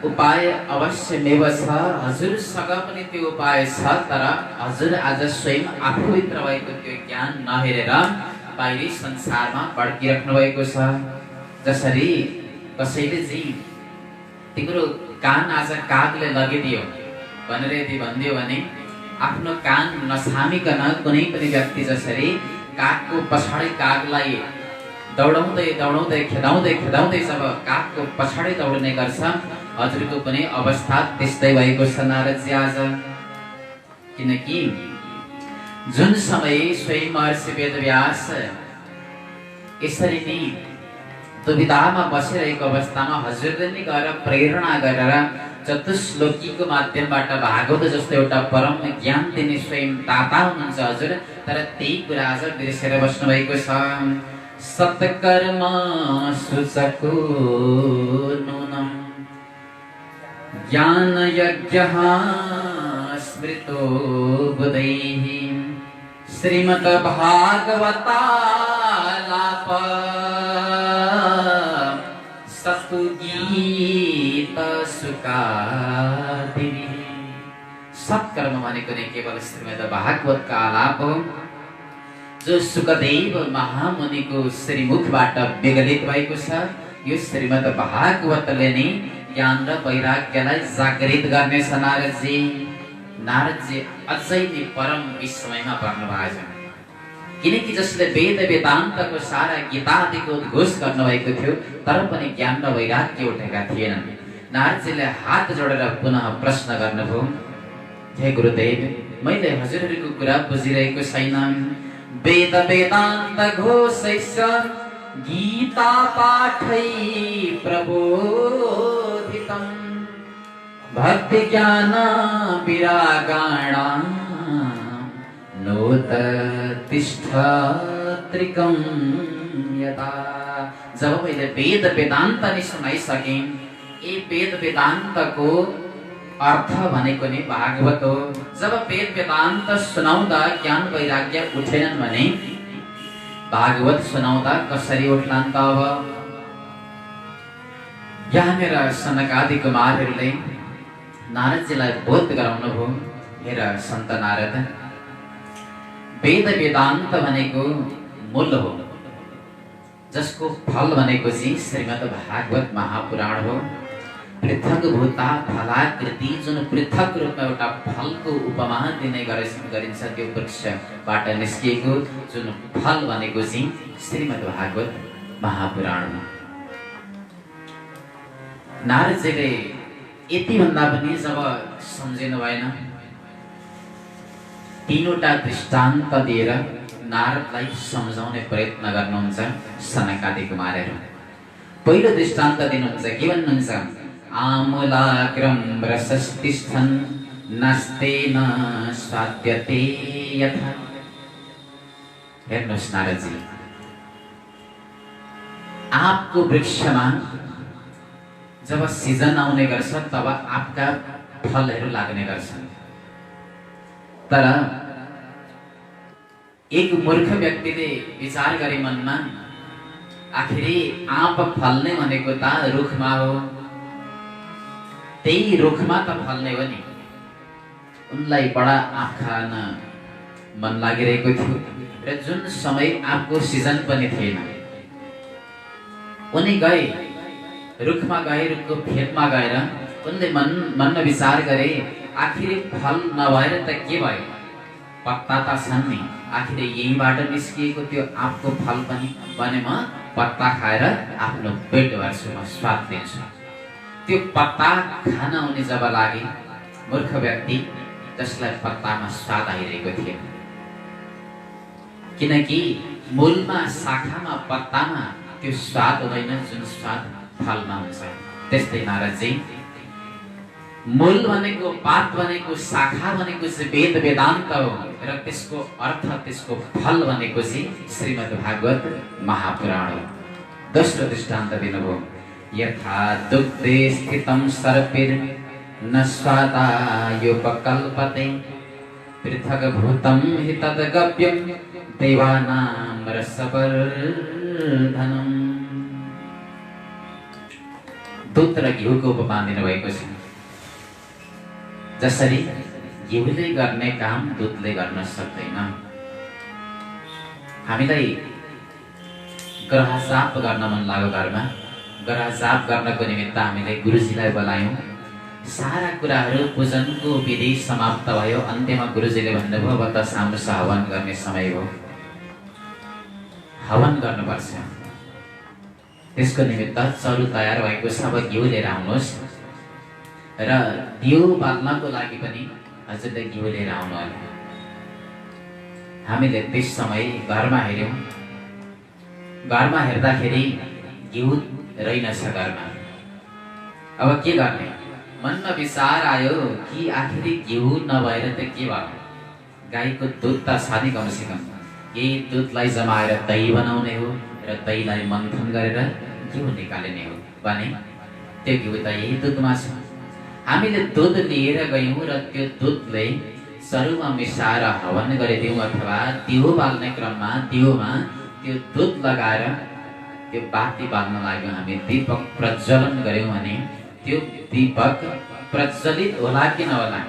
उपाय अवश्यमेव छ। हजुरसँग पनि त्यो उपाय छ, तर हजुर आज स्वयं आफूभित्र भएको त्यो ज्ञान नहेरेर बाहिरी संसारमा भड्किराख्नु भएको छ। जसरी कसैले चाहिँ तिम्रो कान आज कागले लगिदियो भनेर यदि भनिदियो भने आफ्नो कान नछामिकन कुनै पनि व्यक्ति जसरी कागको पछाडि कागलाई दौडाउँदै दौडाउँदै खेदाउँदै खेदाउँदै जब कागको पछाडि दौड्ने गर्छ, हजुरको पनि अवस्था त्यस्तै भएको छ नारदजी आज। किनकि जुन समय स्वयं महर्षि वेदव्यास यसरी नै दुविधामा बसिरहेको अवस्थामा हजुरले नै गएर प्रेरणा गरेर चतुश्लोकीको माध्यमबाट भागवत जस्तो एउटा परम ज्ञान दिने स्वयं दाता हुनुहुन्छ हजुर। तर त्यही कुरा आज बिर्सेर बस्नु भएको छ। सत्कर्म सुचको नूनम ज्ञान यज्ञः स्मृतो बुधैः श्रीमद् भागवतालाप सतु गीत सुकादिनी। सत्कर्म भनेको नै केवल श्रीमद् भागवतका आलाप हो, जो सुकदेव महामुनिको श्रीमुखबाट विगलित भएको छ। यो श्रीमद् भागवतले नै ज्ञान र वैराग्यलाई जागृत गर्नेछ नारदजी। नारदजी अझै नै परम विस्मयमा पर्नु भएको छ। किनकि जसले वेद वेदान्तको सारा गीता आदिको उद्घोष गर्नुभएको थियो तर पनि ज्ञान र वैराग्य उठेका थिएनन्। नारदजीले हात जोडेर पुनः प्रश्न गर्नुभयो, हे गुरुदेव, मैले हजुरहरूको कुरा बुझिरहेको छैन। वेद वेदान्त घोषैश्च गीता पाठै प्रबोधितम् भक्ति ज्ञान विरागाणा नोत तिष्ठत्रिकं यथा। जब मैले वेद वेदान्त नै सुनाइसकेँ, यी वेद वेदान्तको अर्थ भनेको नै भागवत हो। जब वेद वेदान्त सुनाउँदा ज्ञान वैराग्य उठेनन् भने भागवत सुनाउँदा कसरी उठ्लान् त? अब यहाँनिर सनकादि कुमारहरूले नारदजीलाई बोध गराउनु भयो, हेर सन्त नारद, वेद वेदान्त भनेको मूल हो, जसको फल भनेको चाहिँ श्रीमद् भागवत महापुराण हो। पृथक भूता फलाकृति, जुन पृथक रूपमा एउटा फलको उपमा दिने गरिन्छ, त्यो वृक्षबाट निस्किएको जुन फल भनेको चाहिँ श्रीमद् भागवत महापुराण हो। नारदजीले यति भन्दा पनि जब सम्झिनु भएन, तीनवटा दृष्टान्त दिएर नारदलाई सम्झाउने प्रयत्न गर्नुहुन्छ सनकादि कुमारहरू। पहिलो दृष्टान्त दिनुहुन्छ, के भन्नुहुन्छ? आमूलाग्रं रसस्तिष्ठन् नास्तेन स्वाद्यते यथा। हेर्नुहोस् नारदजी, आँपको वृक्षमा जब सिजन आउने गर्छ तब आँपका फलहरू लाग्ने गर्छन्। तर एक मूर्ख व्यक्तिले विचार गरे मनमा, आखिरी आँप फल्ने भनेको त रुखमा हो, त्यही रुखमा त फल्ने हो नि। उनलाई बडा आँप खान मन लागिरहेको थियो र जुन समय आँपको सिजन पनि थिएन, उनी गए रुखमा गए, रुखको फेदमा गएर उनले मनमा विचार गरे, आखिरी फल नभएर त के भयो, पत्ता त छन् नि, आखिरी यहीँबाट निस्किएको त्यो आँपको फल पनि भने म पत्ता खाएर आफ्नो पेट भर्छु, म स्वाद दिन्छु। त्यो पत्ता खान उनी जब लागे, मूर्ख व्यक्ति जसलाई पत्तामा स्वाद आइरहेको थियो, किनकि मूलमा, शाखामा, पत्तामा त्यो स्वाद हुँदैन जुन स्वाद फलमा हुन्छ। त्यस्तै नारदजी, मूल भनेको, पात भनेको, शाखा भनेको चाहिँ वेद वेदान्त हो र त्यसको अर्थ, त्यसको फल भनेको चाहिँ श्रीमद् भागवत महापुराण हो। दोस्रो दृष्टान्त दिनुभयो, यथा दुग्धे स्थितं सर्पिर न स्वादायोपकल्पते पृथक् भूतं हि तद्गव्यं देवानां रसवर्धनम्। दुध र घिउको उपमा दिनुभएको छ। जसरी घिउले गर्ने काम दुधले गर्न सक्दैन। हामीलाई ग्रह जाप गर्न मन लाग्यो घरमा, ग्रह जाप गर्नको निमित्त हामीले गुरुजीलाई बोलायौँ। सारा कुराहरू पूजनको विधि समाप्त भयो। अन्त्यमा गुरुजीले भन्नुभयो अब त सामुसा हवन गर्ने समय हो, हवन गर्नुपर्छ। त्यसको निमित्त चरु तयार भएको छ, अब घिउ लिएर आउनुहोस् र दियो बाल्नको लागि पनि हजुरले घिउ लिएर आउनु होला। हामीले त्यस समय घरमा हेऱ्यौँ, घरमा हेर्दाखेरि घिउ रहेनछ घरमा। अब के गर्ने? मनमा विचार आयो कि आखिर घिउ नभएर त के भयो? गाईको दुध त छाने कमसेकम, यही दुधलाई जमाएर दही बनाउने हो र दहीलाई मन्थन गरेर घिउ निकालिने हो भने त्यो घिउ त यही दुधमा छ। हामीले दुध लिएर गयौँ र त्यो दुधले सरुमा मिसाएर हवन गरिदिउँ अथवा दियो बाल्ने क्रममा दियोमा त्यो दुध लगाएर त्यो बाती बाल्न लाग्यौँ। हामी दीपक प्रज्वलन गऱ्यौँ भने त्यो दीपक प्रज्वलित होला कि नहोला?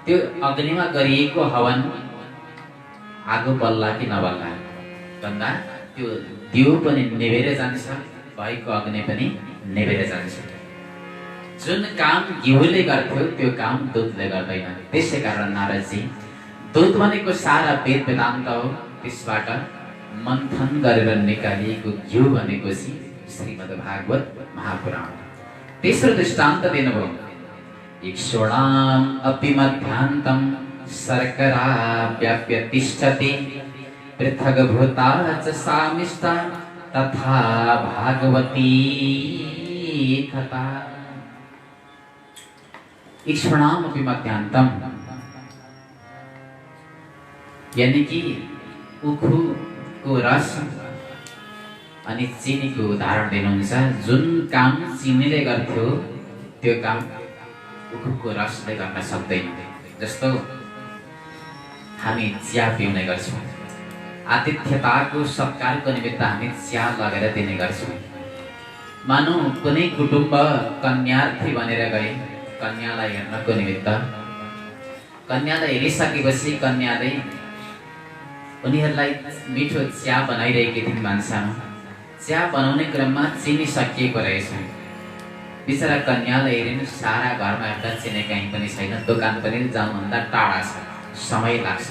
त्यो अग्निमा गरिएको हवन आगो बल्ला कि नबल्ला? भन्दा त्यो दियो पनि निभेर जान्छ, भएको अग्नि पनि निभेर जान्छ। जुन काम घिउले गर्थ्यो त्यो काम दुधले गर्दैन। त्यसै कारण नारदजी दुध भनेको सारा वेद वेदान्त हो, त्यसबाट मन्थन गरेर निकालिएको घिउ भनेको श्रीमद् भागवत महापुराण। तेस्रो दृष्टान्त दिनुभयो, इक्षुणाम् अपि मध्यान्तं शर्करा व्याप्य तिष्ठति पृथग्भूता च सामिष्टा तथा भागवती कथा। इक्षुणाम् अपि मध्यान्तं यानी कि उखुको रस अनि चिनीको उदाहरण दिनुहुन्छ। जुन काम चिनीले गर्थ्यो त्यो काम उखुको रसले गर्न सक्दैन। जस्तो हामी चिया पिउने गर्छौँ, आतिथ्यताको सत्कारको निमित्त हामी चिया लगेर दिने गर्छौँ। मानौ कुनै कुटुम्ब कन्यार्थी बनेर गए, कन्यालाई हेर्नको निमित्त कन्यालाई हेरिसकेपछि कन्याले उनीहरूलाई मिठो चिया बनाइरहेकी थिइन् भान्सामा। चिया बनाउने क्रममा चिनी सकिएको रहेछ। बिचरा कन्यालाई हेरिनु, सारा घरमा हेर्दा चिनी कहीँ पनि छैन, दोकान पनि जानुभन्दा टाढा छ, समय लाग्छ,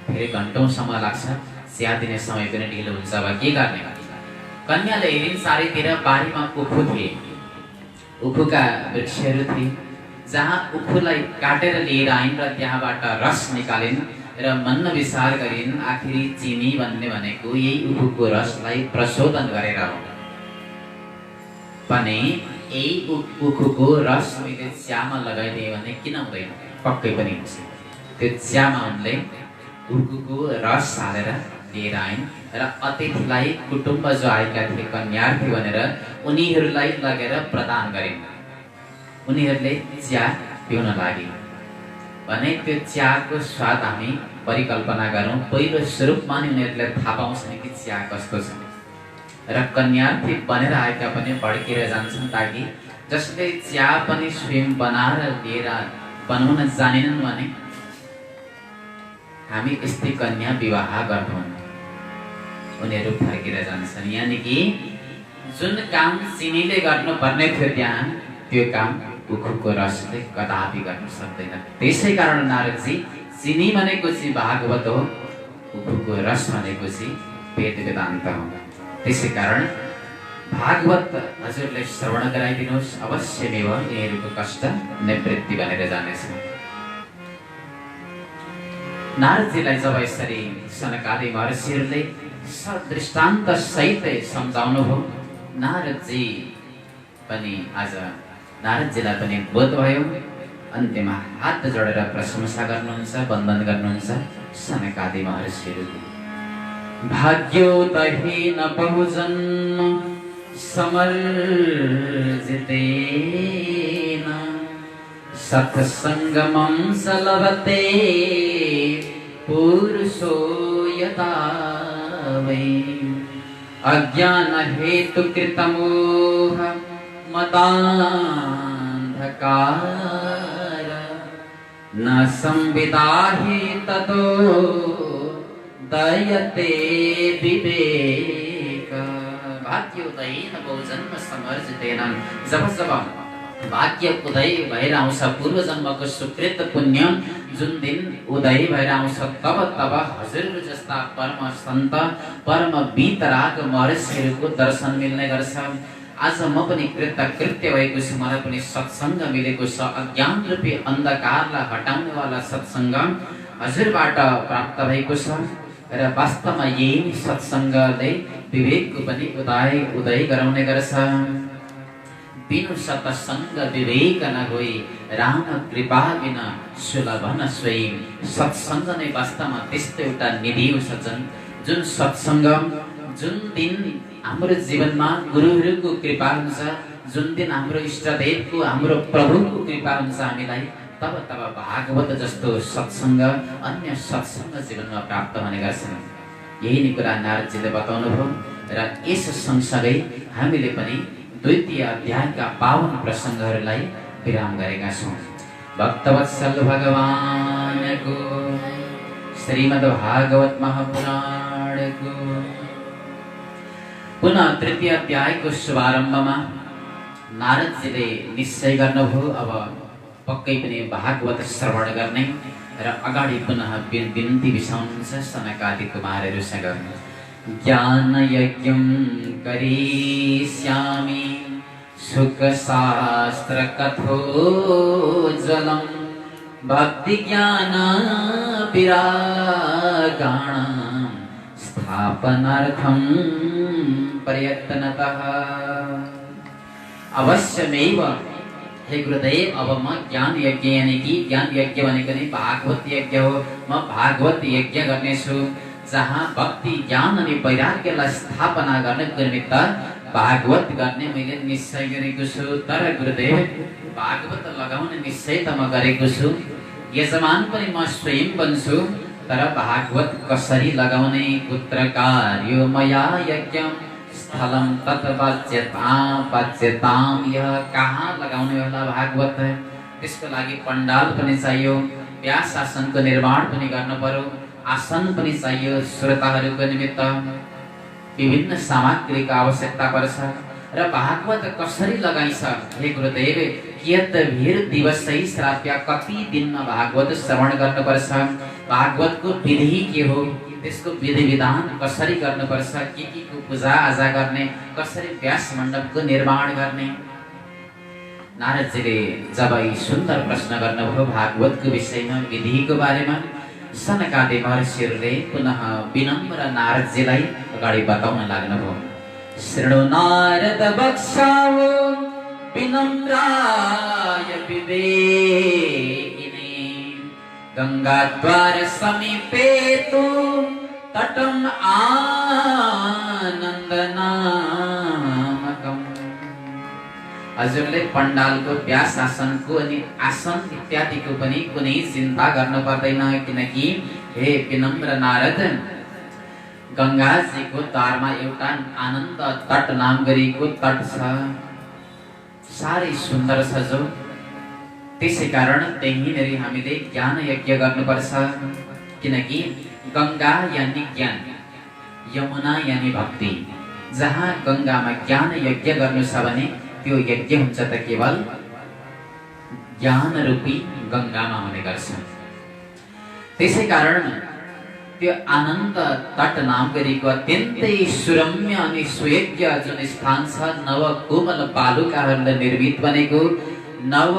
फेरि घन्टौँसम्म लाग्छ, चिया दिने समय पनि ढिलो हुन्छ। अब के गर्ने? कन्याले हेरिन् चारैतिर बारीमा उखु थिए, उखुका वृक्षहरू थिए, जहाँ उखुलाई काटेर लिएर आइन् र त्यहाँबाट रस निकालिन् र मन विचार गरिन् आखिरी चिनी भन्ने भनेको यही उखुको रसलाई प्रशोधन गरेर हो भने यही उखुको रस मैले चियामा लगाइदिएँ भने किन हुँदैन? पक्कै पनि हुन्छ। त्यो चियामा उनले उखुको रस हालेर लिएर आइन् र अतिथिलाई, कुटुम्ब जो आएका थिए कन्यार्थी भनेर उनीहरूलाई लगेर प्रदान गरिन्। उनीहरूले चिया पिउन लागे भने त्यो चियाको स्वाद हामी परिकल्पना गरौँ। पहिलो स्वरूपमा नै उनीहरूले थाहा पाउँछन् कि चिया कस्तो छ र कन्यार्थी बनेर आएका पनि भड्केर जान्छन्, ताकि जसले चिया पनि स्वयं बनाएर लिएर बनाउन जानेनन् भने हामी यस्तै कन्या विवाह गर्छौँ, उनीहरू फर्केर जान्छन्। यानी कि जुन काम चिनीले गर्नुपर्ने थियो त्यहाँ त्यो काम उखुको रसले कदापि गर्न सक्दैन। त्यसै कारण नारदजी चिनी भनेको चाहिँ भागवत हो, उखुको रस भनेको चाहिँ वेद वेदान्त हो। त्यसै कारण भागवत हजुरले श्रवण गराइदिनुहोस्, अवश्यमेव यिनीहरूको कष्ट निवृत्ति बनेर जानेछ। नारदजीलाई जब यसरी सनकादि महर्षिहरूले सदृष्टान्त सहित सम्झाउनु भयो, नारदजी पनि आज नारदजीलाई पनि बोध भयो। अन्त्यमा हात जोडेर प्रशंसा गर्नुहुन्छ, वन्दन गर्नुहुन्छ सनकादि महर्षिहरू। भाग्योदहीन बहुजन्म समर्जितेन सत्सङ्गमं सलभते पुरुषो यथा वै अज्ञान हेतु कृतमोह मद ततान्धकार न संविदाहि ततो दयते विवेक। भाग्योदयेन बहुजन्म समर्जितेन। जब जब भाग्य उदय भएर आउँछ, पूर्व जन्मको सुकृत पुण्य जुन दिन उदय भएर आउँछ, तब तब हजुर जस्ता परम सन्त परम वितराग महर्षिहरूको दर्शन मिल्ने गर्छ। आज म पनि कृतकृत्य भएको छु, मलाई पनि सत्सङ्ग मिलेको छ। अज्ञान रूपी अन्धकारलाई हटाउने वाला सत्सङ्ग हजुरबाट प्राप्त भएको छ र वास्तवमा यही सत्सङ्गले विवेकको पनि उदय गराउने गर्छ। बिनु सत्सङ्ग विवेक न होई, राम कृपा बिना सुलभ न सोई। सत्सङ्ग नै वास्तवमा त्यस्तो एउटा निधि हो सज्जन, जुन सत्सङ्ग जुन दिन हाम्रो जीवनमा गुरुहरूको कृपा हुन्छ, जुन दिन हाम्रो इष्टदेवको हाम्रो प्रभुको कृपा हुन्छ हामीलाई, तब तब भागवत जस्तो सत्सङ्ग अन्य सत्सङ्ग जीवनमा प्राप्त हुने गर्छन्। यही नै कुरा नारदजीले बताउनुभयो र यस सँगसँगै हामीले पनि द्वितीय अध्यायका पावन प्रसङ्गहरूलाई विराम गरेका छौँ। भक्तवत्सल भगवानको श्रीमद् भागवत महापुराणको पुनः तृतीय अध्यायको शुभारम्भमा नारदजीले निश्चय गर्नुभयो अब पक्कै पनि भागवत श्रवण गर्ने र अगाडि पुनः बिन्ती बिसाउनुहुन्छ सनकादि कुमारहरूसँग। ज्ञान यज्ञं करिष्यामि सुख शास्त्र कथोज्ज्वलं भक्ति ज्ञान विरागाणां स्थापनार्थं प्रयत्नतः। अवश्यमेव हे गुरुदेव, अब म ज्ञान यज्ञ यानी कि ज्ञान यज्ञ भनेको नै भागवत यज्ञ हो। म भागवत यज्ञ गर्नेछु, जहाँ भक्ति ज्ञान अनि वैराग्यलाई स्थापना गर्नको निमित्त भागवत गर्ने मैले निश्चय गरेको छु। तर गुरुदेव, भागवत लगाउने निश्चय त म गरेको छु, यजमान पनि म स्वयं बन्छु, तर भागवत कसरी लगाउने, कुत्र कार्यो मया यज्ञं स्थलं तत् वाच्यताम, यह कहाँ लगाउने होला भागवत। त्यसको लागि पण्डाल पनि चाहियो, व्यास आसनको निर्माण पनि गर्नु पर्यो, आसन पनि चाहियो, श्रोताहरूको निमित्त विभिन्न सामग्रीको आवश्यकता पर्छ। र भागवत कसरी लगाइन्छ हे गुरुदेव, कियत भिर दिवसै श्राव्य, कति दिनमा भागवत श्रवण गर्नुपर्छ, भागवतको विधि के हो, त्यसको विधि विधान कसरी गर्नुपर्छ, के को पूजा आजा गर्ने, कसरी व्यास मण्डपको निर्माण गर्ने। नारदजीले जब यी सुन्दर प्रश्न गर्नुभयो भागवतको विषयमा, विधिको बारेमा, सनकादि महर्षिहरूले पुनः विनम्र नारदजीलाई अगाडि बताउन लाग्नुभयो। शृणु नारद वक्ष्यामो विनम्राय विवेकिने, गंगाद्वार समीपे तु तटं आनन्दनामकम्। हजुरले पण्डालको व्यास आसनको अनि आसन इत्यादिको पनि कुनै चिन्ता गर्नु पर्दैन, किनकि हे विनम्र नारद, गंगाजीको द्वारमा एउटा आनन्द तट नाम गरिएको तट छ, साह्रै सुन्दर छ जो। त्यसै कारण त्यहीँनेरि हामीले ज्ञान यज्ञ गर्नुपर्छ, किनकि गंगा यानी ज्ञान, यमुना यानी भक्ति। जहाँ गंगामा ज्ञान यज्ञ गर्नु छ भने त्यो यज्ञ हुन्छ त केवल ज्ञान रूपी गंगामा हुने गर्छ। त्यसै कारण त्यो आनन्द तट नाम गरेको अत्यन्तै सुरम्य अनि सुयोग्य जुन स्थान छ, नव कोमल बालुकाहरूले निर्मित बनेको, नव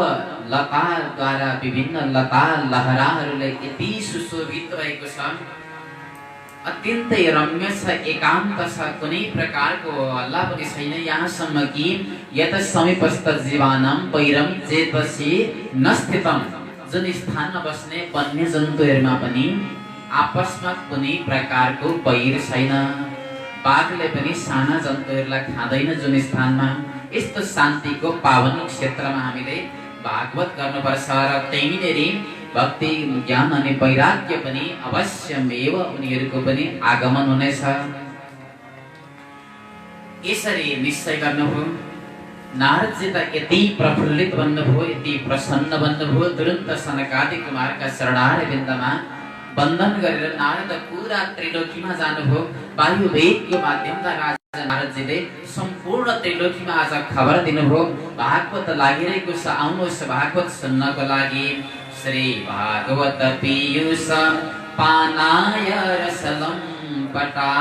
लताद्वारा विभिन्न लता लहराहरूले यति सुशोभित भएको छ, अत्यन्तै रम्य छ, एकान्त छ, कुनै प्रकारको हल्ला पनि छैन। यहाँसम्म कि यत समीपस्थ जीवानां पैरम चेतसी न स्थितम, जुन स्थानमा बस्ने वन्य जन्तुहरूमा पनि आपसमा कुनै प्रकारको वैर छैन, बाघले पनि साना जन्तुहरूलाई खाँदैन जुन स्थानमा। यस्तो शान्तिको पावन क्षेत्रमा हामीले भागवत गर्नुपर्छ र त्यहीँनेरि भक्ति ज्ञान अनि वैराग्य पनि अवश्यमेव उनीहरूको पनि आगमन हुनेछ। यसरी निश्चय गर्नुभयो नारदजी त यति प्रफुल्लित बन्नुभयो, यति प्रसन्न बन्नुभयो, तुरन्त सनकादिक कुमारका शरणार्थ बिन्दमा वन्दन गरेर नारद पुरा त्रिलोकीमा जानुभयो। वायु वेगको माध्यमबाट राजा नारदजीले सम्पूर्ण त्रिलोकीमा आज खबर दिनुभयो। भागवत लागिरहेको छ, आउनुहोस् भागवत सुन्नको लागि। श्री भागवत पीयूष पानाय रसलं पटा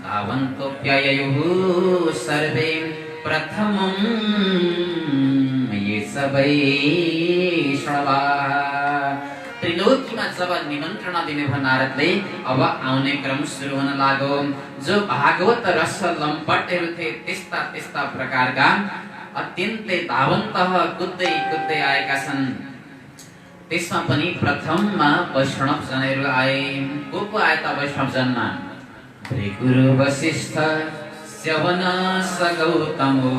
धावन्तोऽप्यययुः सर्वे प्रथमं ये सबै श्रवा। त्रिलोकीमा जब निमन्त्रणा दिनुभयो नारदले, अब आउने क्रम सुरु हुन लाग्यो। जो भागवत रस लम्पटहरू थिए त्यस्ता त्यस्ता प्रकारका अत्यन्तै धावन्त कुद्दै कुद्दै आएका छन्। त्यसमा पनि प्रथममा वैष्णव जनहरू आए। को आए त वैष्णव जनमा? भृगुरु वसिष्ठ च्यवनस गौतमो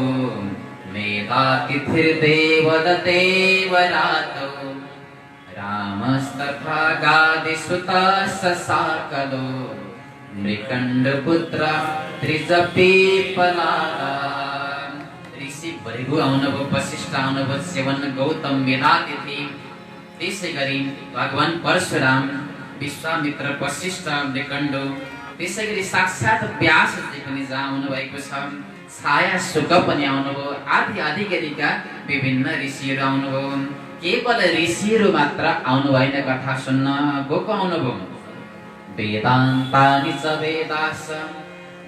मेधातिथिर्देवदत्तेवरातो रामस्तथा गादिसुतः साकलो मृकण्डपुत्र त्रिजपीपलादा। ऋषि भृगु आउनुभयो, वसिष्ठ आउनुभयो, च्यवन, गौतम, मेधातिथि, त्यसै गरी भगवान परशुराम, विश्वामित्र, वसिष्ठ, मृकण्ड, त्यसै गरी साक्षात व्यासजी पनि जहाँ आउनुभएको छ। छाया शुक पनि आउनुभयो। आदि आदि गरीका विभिन्न ऋषिहरू आउनुभयो। केवल ऋषिहरू मात्र आउनु भएन कथा सुन्न। को आउनुभयो? वेदान्तानि च वेदास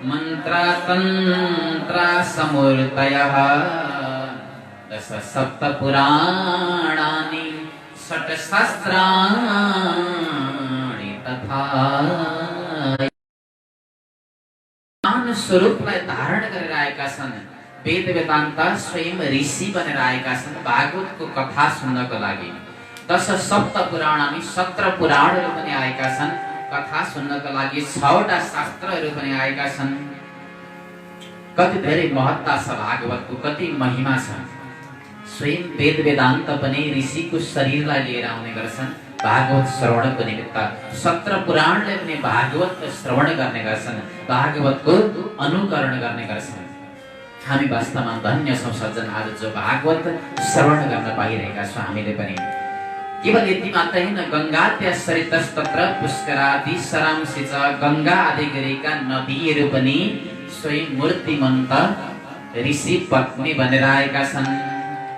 मन्त्रा तन्त्रा समूर्तयः दश सप्त पुराणानि षट् शास्त्राणि तथा। स्वरूपलाई धारण गरेर आएका छन्। वेद वेदान्त स्वयं ऋषि बनेर आएका छन् भागवतको कथा सुन्नको लागि। दश सप्त पुराणानि 17 पुराणहरू पनि आएका छन् कथा सुन्नको लागि। 6वटा शास्त्रहरू पनि आएका छन्। कति धेरै महत्ता छ भागवतको, कति महिमा छ। स्वयं वेद वेदान्त पनि ऋषिको शरीरलाई लिएर आउने गर्छन् भागवत श्रवणको निमित्त। 17 पुराणले पनि भागवत श्रवण गर्ने गर्छन्, भागवतको अनुकरण गर्ने गर्छन्। हामी वास्तवमा धन्य छौँ सज्जन, आज जो भागवत श्रवण गर्न पाइरहेका छौँ हामीले पनि। केवल यति मात्रै होइन, गङ्गाद्य सरितस्तत्र पुष्करादि सरांसि च। गङ्गा आदि गरेका नदीहरू पनि स्वयं मूर्तिमन्त ऋषि पत्नी बनेर आएका छन्।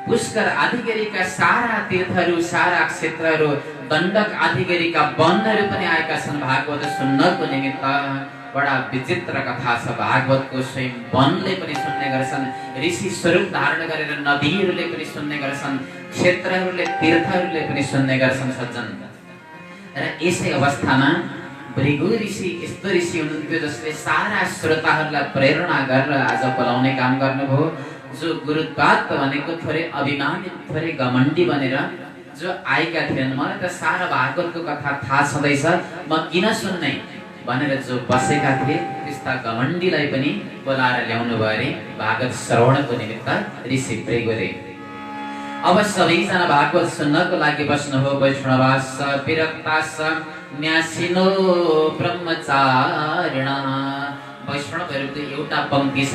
पुष्कर आदि गरेका सारा तीर्थहरू, सारा क्षेत्रहरू, दण्डक आदि गरेका वनहरू पनि आएका छन् भागवत सुन्नको निमित्त। बडा विचित्र कथा छ भागवतको। स्वयं वनले पनि सुन्ने गर्छन्, ऋषि स्वरूप धारण गरेर नदीहरूले पनि सुन्ने गर्छन्, क्षेत्रहरूले, तीर्थहरूले पनि सुन्ने गर्छन् सज्जन। र यसै अवस्थामा भृगु ऋषि यस्तो ऋषि हुनुहुन्थ्यो जसले सारा श्रोताहरूलाई प्रेरणा गरेर आज बोलाउने काम गर्नुभयो। जो गुरुत्वात भनेको थोरै अभिमानी, थोरै घमण्डी बनेर जो आएका थिएनन्, मलाई त सारा भागवतको कथा थाहा छँदैछ, म किन सुन्ने भनेर जो बसेका थिए त्यस्ता घमण्डीलाई पनि बोलाएर ल्याउनु भयो अरे भागवत श्रवणको निमित्त ऋषि भृगुले। अब सबैजना भागवत सुन्नको लागि बस्नुभयो। वैष्णवास विरक्तास न्यासिनो ब्रह्मचारिण। वैष्णवहरूको एउटा पंक्ति छ,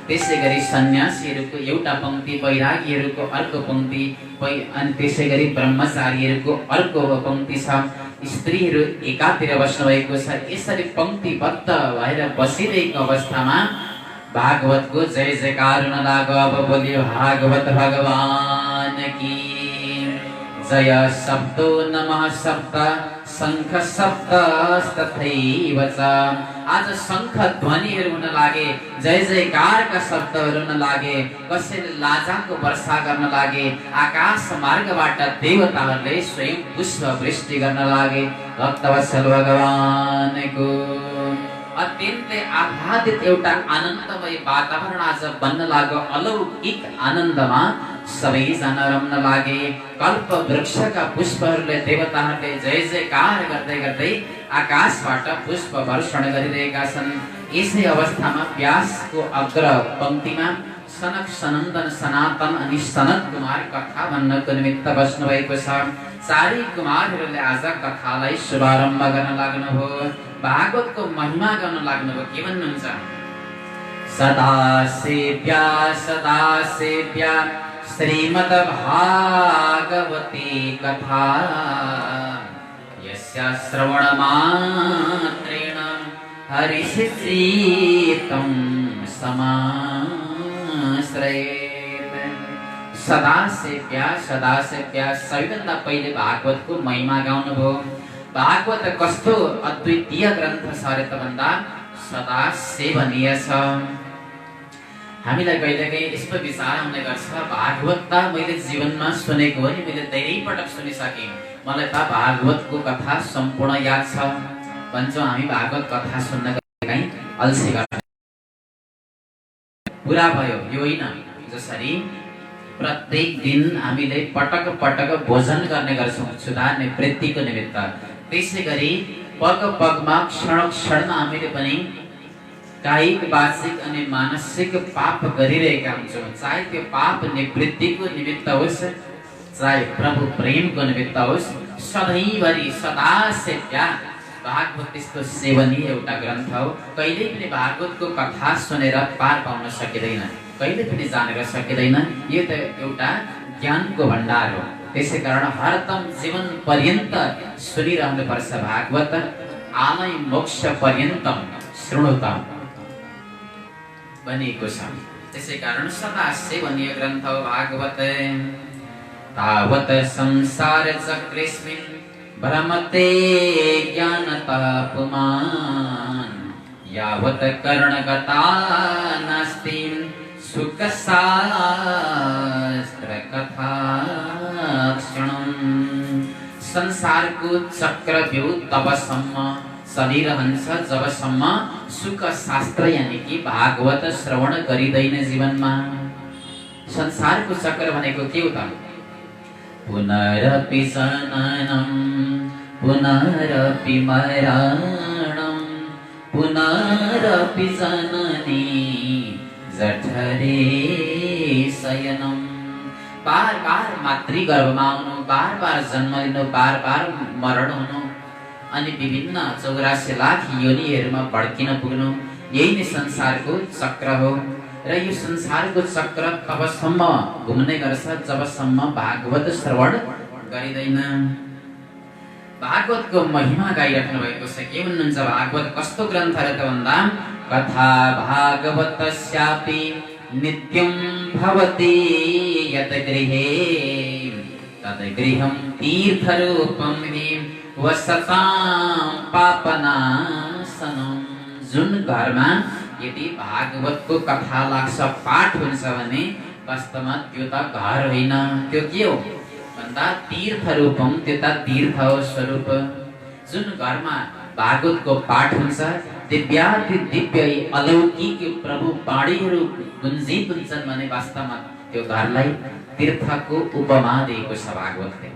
त्यसै गरी सन्यासीहरूको एउटा पंक्ति, वैरागीहरूको अर्को पंक्ति, अनि त्यसै गरी ब्रह्मचारीहरूको अर्को पंक्ति छ। स्त्रीहरू एकातिर बस्नुभएको छ। यसरी पंक्तिबद्ध भएर बसिरहेको अवस्थामा भागवतको जय जयकार हुन लाग्यो। अब बोलियो भागवत भगवान की जय। शब्दो नमः शब्द शंख शब्द तथैव च। आज शंख ध्वनिहरू हुन लागे, जय जयकारका शब्दहरू हुन लागे, कसैले लाजाको वर्षा गर्न लागे। आकाश मार्गबाट देवताहरूले स्वयं पुष्प वृष्टि गर्न लागे। भक्तवत्सल भगवानको अत्यन्तै आह्लादित एउटा आनन्दमय वातावरण आज बन्न लाग्यो। अलौकिक आनन्दमा सबैजना रम्न लागे। कल्प वृक्षका पुष्पहरूले, देवताहरूले जय जयकार गर्दै गर्दै आकाशबाट पुष्प वर्षण गरिरहेका छन्। यसै अवस्थामा व्यासको अग्र पंक्तिमा सनक सनन्दन सनातन अनि सनत कुमार कथा भन्नको निमित्त बस्नु भएको छ। चारै कुमारहरूले आज कथालाई शुभारम्भ गर्न लाग्नुभयो, भागवतको महिमा गर्न लाग्नुभयो। के भन्नुहुन्छ? सदा सेव्या श्रीमद्भागवती कथा यस्या श्रवणमात्रेण हरिसिद्धितं समाश्रयेत्। सदा सेव्या सबैभन्दा पहिले भागवतको महिमा गाउनुभयो। भागवत कस्तो अद्वितीय ग्रन्थ छ रे त भन्दा सदा सेवनीय छ। हामीलाई कहिलेकाहीँ यस्तो विचार आउने गर्छ, भागवत त मैले जीवनमा सुनेको हो नि, मैले धेरै पटक सुनिसकेँ, मलाई त भागवतको कथा सम्पूर्ण याद छ भन्छौँ हामी। भागवत कथा सुन्न कहिलेकाहीँ अल्छी गर्छ। पुरा भयो यो होइन। जसरी प्रत्येक दिन हामीले पटक पटक भोजन गर्ने गर्छौँ क्षुधा निवृत्तिको निमित्त, त्यसै गरी पग पगमा क्षण क्षणमा हामीले पनि कायिक वाचिक अनि मानसिक पाप गरिरहेका हुन्छौँ। चाहे त्यो पाप निवृत्तिको निमित्त होस्, चाहे प्रभु प्रेमको निमित्त होस्, सधैँभरि सदा सेव्या भागवत त्यस्तो सेवनीय एउटा ग्रन्थ हो। कहिले पनि भागवतको कथा सुनेर पार पाउन सकिँदैन, कहिले पनि जानेर सकिँदैन। यो त एउटा ज्ञानको भण्डार हो। त्यसै कारण हरदम जीवन पर्यन्त सुनिरहनुपर्छ भागवत। आलय मोक्ष पर्यन्तम शृणुतम भनिएको छ। त्यसै कारण सदा सेवनीय ग्रन्थ हो भागवत। तावत संसार चक्रेस्मिन् भ्रमते ज्ञानतापमान यावत कर्णगता नास्ति सुखशास्त्र कथाक्षणम्। संसारको चक्रव्यूह तबसम्म चलिरहन्छ जबसम्म सुख शास्त्र यानी कि भागवत श्रवण गरिँदैन जीवनमा। संसारको चक्र भनेको के हो त? पुनरपि जननम् पुनरपि मरणम् पुनरपि जननी जठरे शयनम्। बार बार मातृगर्भमा आउनु, बार बार जन्म लिनु, बार बार मरण हुनु, अनि विभिन्न 84 लाख योनिहरूमा भड्किन पुग्नु, यही नै संसारको चक्र हो। र यो संसारको चक्र तबसम्म घुम्ने गर्छ जबसम्म भागवत श्रवण गरिँदैन। भागवतको महिमा गाइराख्नु भएको छ। के भन्नुहुन्छ? भागवत कस्तो ग्रन्थ र त भन्दा कथा भागवतस्यापि नित्यं भवति यत गृहे तद गृहं तीर्थरूपं हि वसतां पापनाशनम्। जुन घरमा यदि भागवतको कथा लाग्छ, पाठ हुन्छ भने वास्तवमा त्यो त घर होइन, त्यो के हो भन्दा तीर्थरूपम, त्यो त तीर्थ हो स्वरूप। जुन घरमा भागवतको पाठ हुन्छ दिव्याति दिव्य अलौकिक प्रभु वाणीहरू गुन्जित हुन्छन् भने वास्तवमा त्यो घरलाई तीर्थको उपमा दिएको छ भागवतले।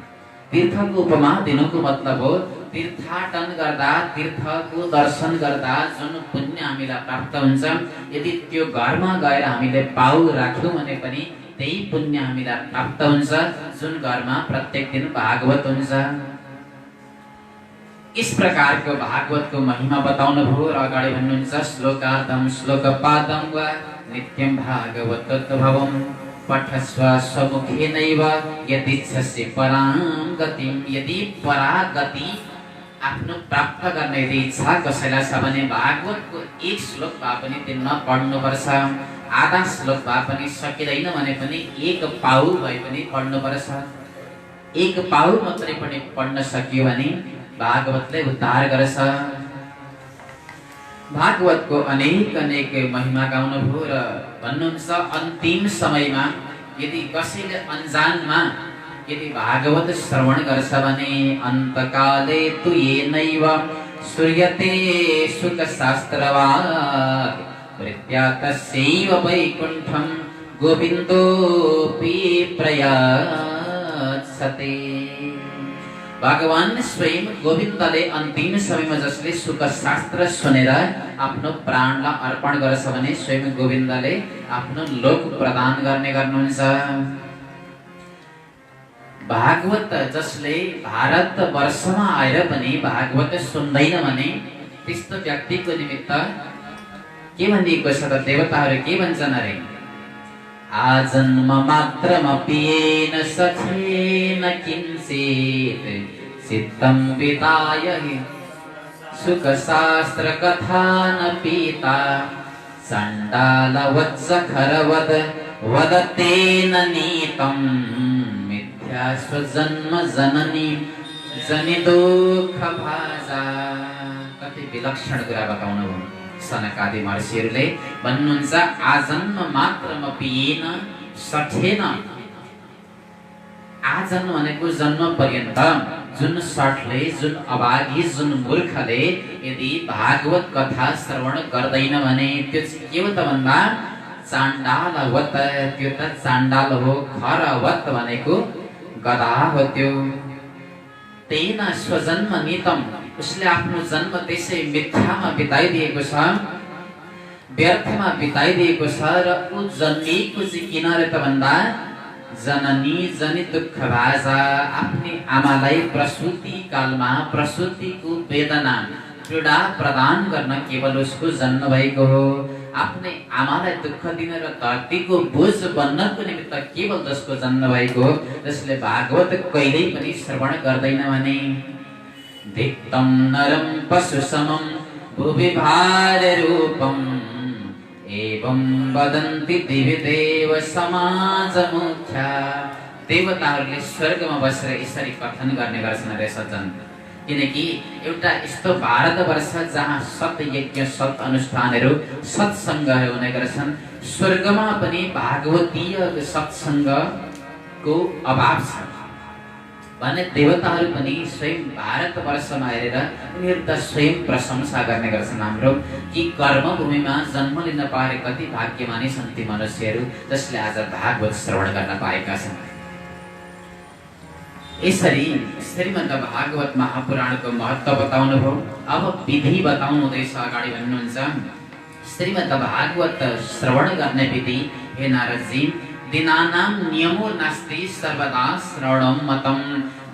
तीर्थको उपमा दिनुको मतलब हो तीर्थाटन गर्दा, तीर्थको दर्शन गर्दा जुन पुण्य हामीलाई प्राप्त हुन्छ, यदि त्यो घरमा गएर हामीले पाउ राख्यौँ भने पनि त्यही पुण्य हामीलाई प्राप्त हुन्छ जुन घरमा प्रत्येक दिन भागवत हुन्छ। इस प्रकारको भागवतको महिमा बताउनु भयो र अगाडि भन्नुहुन्छ श्लोकार्धम श्लोकपादम वा नित्यं भागवत तद्भवम् पठस्व स्वमुखेनैव यदिच्छसि परां गतिं। यदि परागति आफ्नो प्राप्त गर्ने यदि इच्छा कसैलाई छ भने भागवतको एक श्लोक भए पनि दिन पढ्नुपर्छ। आधा श्लोक भए पनि सकिँदैन भने पनि एक पाउ भए पनि पढ्नुपर्छ। एक पाउ मात्रै पनि पढ्न सकियो भने भागवतले उद्धार गर्छ। भागवतको अनेक अनेक महिमा गाउनुभयो र भन्नुहुन्छ अन्तिम समयमा यदि कसैले अनजानमा यदि भागवत श्रवण गर्छ भने अन्तकाले तु येनैव श्रूयते सुखशास्त्रवाक् प्रीत्या तस्यैव वैकुण्ठं गोविन्दोऽपि प्रयाच्छते। भगवान स्वयं गोविन्दले अन्तिम समयमा जसले सुख शास्त्र सुनेर आफ्नो प्राणलाई अर्पण गर्छ भने स्वयं गोविन्दले आफ्नो लोक प्रदान गर्ने गर्नुहुन्छ। भागवत जसले भारत वर्षमा आएर पनि भागवत सुन्दैन भने त्यस्तो व्यक्तिको निमित्त के भनिएको छ त देवताहरू के भन्छन् अरे आजन्म मात्रमपि येन सखेन किंचित् चित्तं विदाय सुख शास्त्र कथा न पीता चण्डालवत्सखरवद वदतेन नीतं मिथ्या स्वजन्म जननी जनि दुःख भाजा। कति विलक्षण कुरा बताउनु भयो सनकादि महर्षिहरूले भन्नुहुन्छ आजन्म मात्रमपि येन सखेन। आजन्म भनेको जन्म पर्यन्त जुन सठले जुन अभागी जुन मूर्खले यदि भागवत कथा श्रवण गर्दैन भने त्यो के हो त भन्दा चाण्डालवत, त्यो त चाण्डाल हो। खरवत भनेको गधा हो त्यो। तेन स्वजन्म नीतम, उसले आफ्नो जन्म त्यसै मिथ्यामा बिताइदिएको छ, व्यर्थमा बिताइदिएको छ। र ऊ जन्मिएको चाहिँ किन रे त भन्दा जननी जनि दुःख भाजा, आफ्नी आमालाई प्रसुति कालमा प्रसुतिको वेदना पीडा प्रदान गर्न केवल उसको जन्म भएको हो। आफ्नै आमालाई दुःख दिन र धरतीको बोझ बन्नको निमित्त केवल जसको जन्म भएको हो, जसले भागवत कहिल्यै पनि श्रवण गर्दैन भने धिक्तं नरं पशु समं भुवि भार रूपं एवं वदन्ति दिव्य देव समाज मुख्या। देवताहरूले स्वर्गमा बसेर यसरी कथन गर्ने गर्छन् रे सज्जन। किनकि एउटा यस्तो भारतवर्ष जहाँ सत यज्ञ सत अनुष्ठानहरू सत्सङ्गहरू हुने गर्छन्, स्वर्गमा पनि भागवतीय सत्सङ्गको अभाव छ भने देवताहरू पनि स्वयं भारतवर्षमा हेरेर उनीहरू त स्वयं प्रशंसा गर्ने गर्छन् हाम्रो कि कर्मभूमिमा जन्म लिन पाए कति भाग्यमानी छन् ती मनुष्यहरू जसले आज भागवत श्रवण गर्न पाएका छन्। यसरी श्रीमद् भागवत महापुराणको महत्त्व बताउनु भयो। अब विधि बताउनु हुँदैछ अगाडि भन्नुहुन्छ। श्रीमद् भागवत श्रवण गर्ने विधि हे नारदजी, दिनानाम नियमो नास्ति सर्वदा श्रवणम मतम।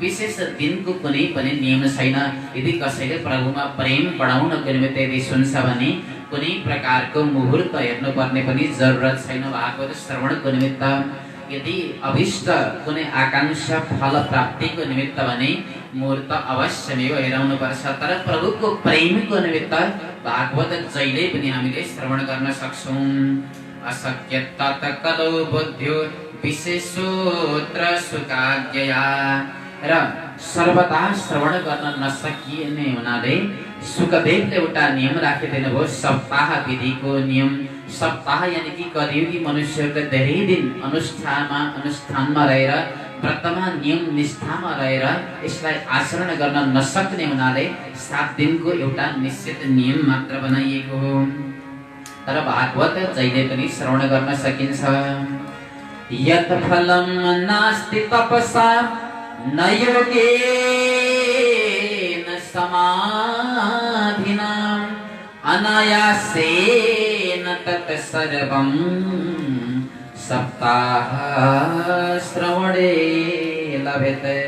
विशेष दिनको कुनै पनि नियम छैन। यदि कसैले प्रभुमा प्रेम बढाउनको निमित्त यदि सुन्छ भने कुनै प्रकारको मुहुर्त हेर्नुपर्ने पनि जरुरत छैन भागवत श्रवणको निमित्त। यदि अभिष्ट कुनै आकांक्षा फल प्राप्तिको निमित्त भने मुहूर्त अवश्यमेव हेराउनु पर्छ। तर प्रभुको प्रेमको निमित्त भागवत जहिले पनि हामीले श्रवण गर्न सक्छौं। अशक्य तत कलो बुद्ध्यो विशेषोत्र सुकाज्ञया। र सर्वदा श्रवण गर्न नसकिने हुनाले सुखदेवले एउटा नियम राखिदिनु भयो, सप्ताह विधिको नियम। सप्ताह यानी कि कलियुगी मनुष्यहरूले धेरै दिन अनुष्ठानमा रहेर व्रतमा नियम निष्ठामा रहेर यसलाई आचरण गर्न नसक्ने हुनाले 7 दिनको एउटा निश्चित नियम मात्र बनाइएको हो। तर भागवत जहिले पनि श्रवण गर्न सकिन्छ। यत् फलं नास्ति तपसा न योगेन समाधिना अनायासेन तत् सर्वं सप्ताह श्रवणे लभते।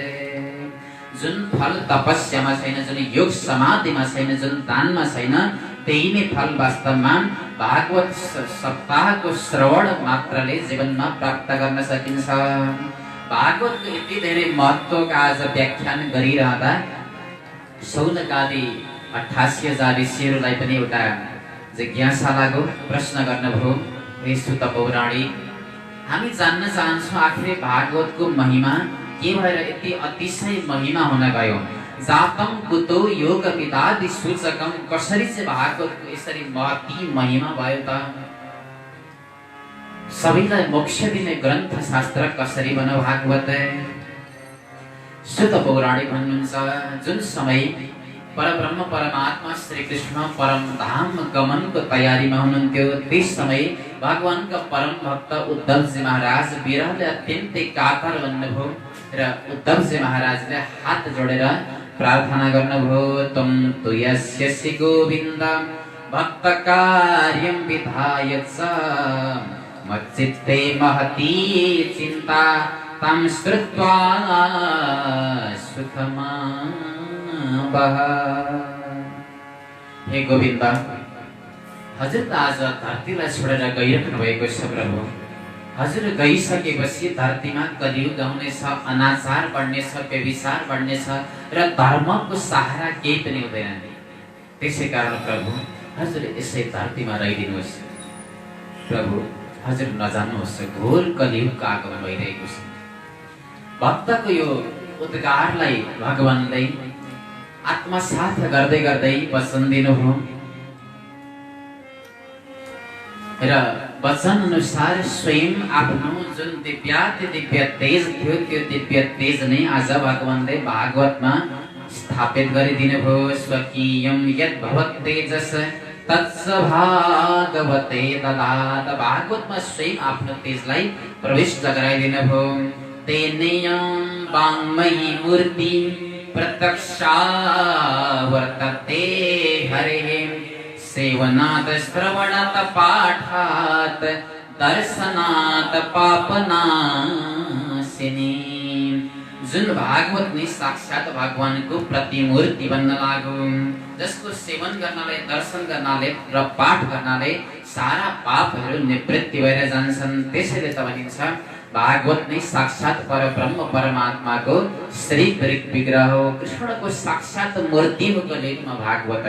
जुन फल तपस्यामा छैन, जुन योग समाधिमा छैन, जुन दानमा छैन, त्यही नै फल वास्तवमा भागवत सप्ताहको श्रवण मात्रले जीवनमा प्राप्त गर्न सकिन्छ। भागवतको यति धेरै महत्त्वका आज व्याख्यान गरिरहँदा सौनकादि 88,000 ऋषिहरूलाई पनि एउटा जिज्ञासा लाग्यो, प्रश्न गर्नुभयो। हे सुत पौराणिक, हामी जान्न चाहन्छौँ आखिर भागवतको महिमा के भएर यति अतिशय महिमा हुन गयो। जातम कुतो योग विदादि सूचकम, कसरी चाहिँ भागवतको यसरी महती महिमा भयो त? सबैलाई मोक्ष दिने ग्रन्थ शास्त्र कसरी बन्यो भागवत? सुत पौराणिक भन्नुहुन्छ, जुन समय परब्रह्म परमात्मा श्री कृष्ण परम धाम गमनको तयारीमा हुनुहुन्थ्यो, त्यस समय भगवानका परम भक्त उद्धवजी महाराज विरहले अत्यन्तै कातर बन्नुभयो र उद्धवजी महाराजले हात जोडेर प्रार्थना गर्नुभयो। तुम तु यस्य गोविन्द भक्त कार्यं विधाय च मच्चित्ते महती चिन्ता तं श्रुत्वा सुखमा बह। हे गोविन्द, हजुर त आज धरतीलाई छोडेर गइरहनु भएको छ प्रभु। हजुर गइसकेपछि धरतीमा कलियुग आउनेछ, अनाचार बढ्नेछ, व्यभिचार बढ्नेछ र धर्मको सहारा केही पनि हुँदैन नि। त्यसै कारण प्रभु हजुर यसै धरतीमा रहिदिनुहोस्। प्रभु हजुर नजान्नुहोस्, घोर कलियुगको आगमन भइरहेको छ। भक्तको यो उद्गारलाई भगवानले आत्मसात गर्दै गर्दै वचन दिनुभयो र वचन अनुसार स्वयं आफ्नो जुन दिव्य तेज थियो त्यो दिव्य तेज नै आज भगवानले भागवतमा स्थापित गरिदिनु भयो। स्वकीयं यद् भवत्तेजस तत्स भागवते ददात। भागवतमा स्वयं आफ्नो तेजलाई प्रविष्ट गराइदिनु भयो। तेनेयं वाङ्मयी मूर्ति प्रत्यक्षा वर्तते हरेः। सेवनात् श्रवणात् पाठात् दर्शनात् पापनाशिनी। जुन भागवत नि साक्षात भगवानको प्रतिमूर्ति बन्न लाग्यो, जसको सेवन गर्नाले, दर्शन गर्नाले र पाठ गर्नाले सारा पापहरू निवृत्ति भएर जान्छन्। त्यसैले त भनिन्छ भागवत नै साक्षात परब्रह्म परमात्माको शरीर विग्रह हो। कृष्णको साक्षात मूर्ति हो कलियुगमा भागवत।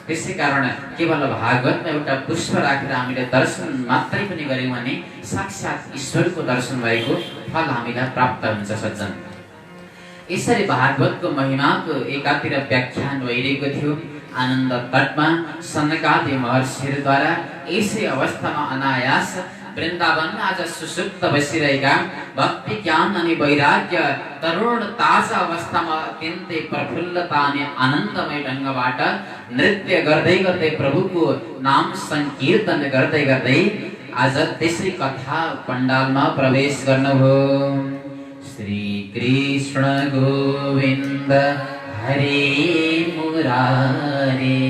त्यसै कारण केवल भागवतमा एउटा पुष्प राखेर हामीले दर्शन मात्रै पनि गर्यौं भने साक्षात ईश्वरको दर्शन भएको फल हामीलाई प्राप्त हुन्छ सज्जन। यसरी भागवतको महिमाको एकातिर व्याख्यान भइरहेको थियो आनन्द तटमा सनकादि महर्षिहरूद्वारा। यसै अवस्थामा अनायास वृन्दावनमा आज सुसुप्त बसिरहेका भक्ति ज्ञान अनि वैराग्य तरुण ताजा अवस्थामा अत्यन्तै प्रफुल्लता अनि आनन्दमय ढङ्गबाट नृत्य गर्दै गर्दै प्रभुको नाम संकीर्तन गर्दै गर्दै आज त्यसै कथा पण्डालमा प्रवेश गर्नुभयो। श्री कृष्ण गोविन्द हरे मुरारे,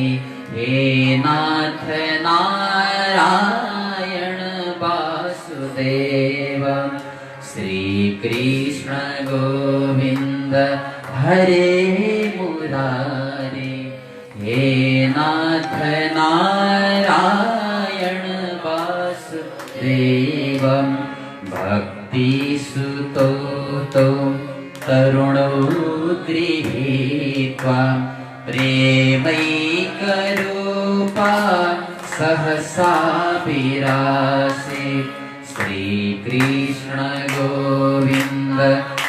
हे नाथ नारायण वासुदेव। श्री कृष्ण गोविन्द हरे मुरारे, हे नाथ नारायण वासुदेव। भक्ति सुतो तो तरुणो गृहीत्वा प्रेमैकरूपा सहसा विरासे। श्री कृष्ण गोविन्द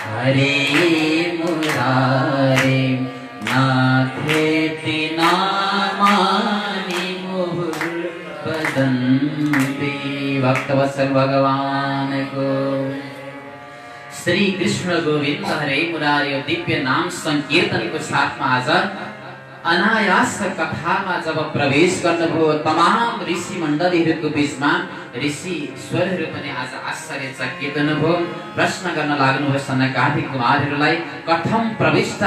हरे मुरारे, नाथेति नामानि मुहुः वदन्ति। भक्तवत्सल भगवान को श्री कृष्ण गोविन्द हरे मुरारे दिव्य नाम संकीर्तनको साथमा आज अनायास कथामा जब प्रवेश गर्नुभयो, तमाम ऋषि मण्डलीहरूको बीचमा ऋषि ईश्वरहरू पनि आज आश्चर्यचकित हुनुभयो। प्रश्न गर्न लाग्नुभयो सनकादि कुमारहरूलाई, कथम प्रविष्ट,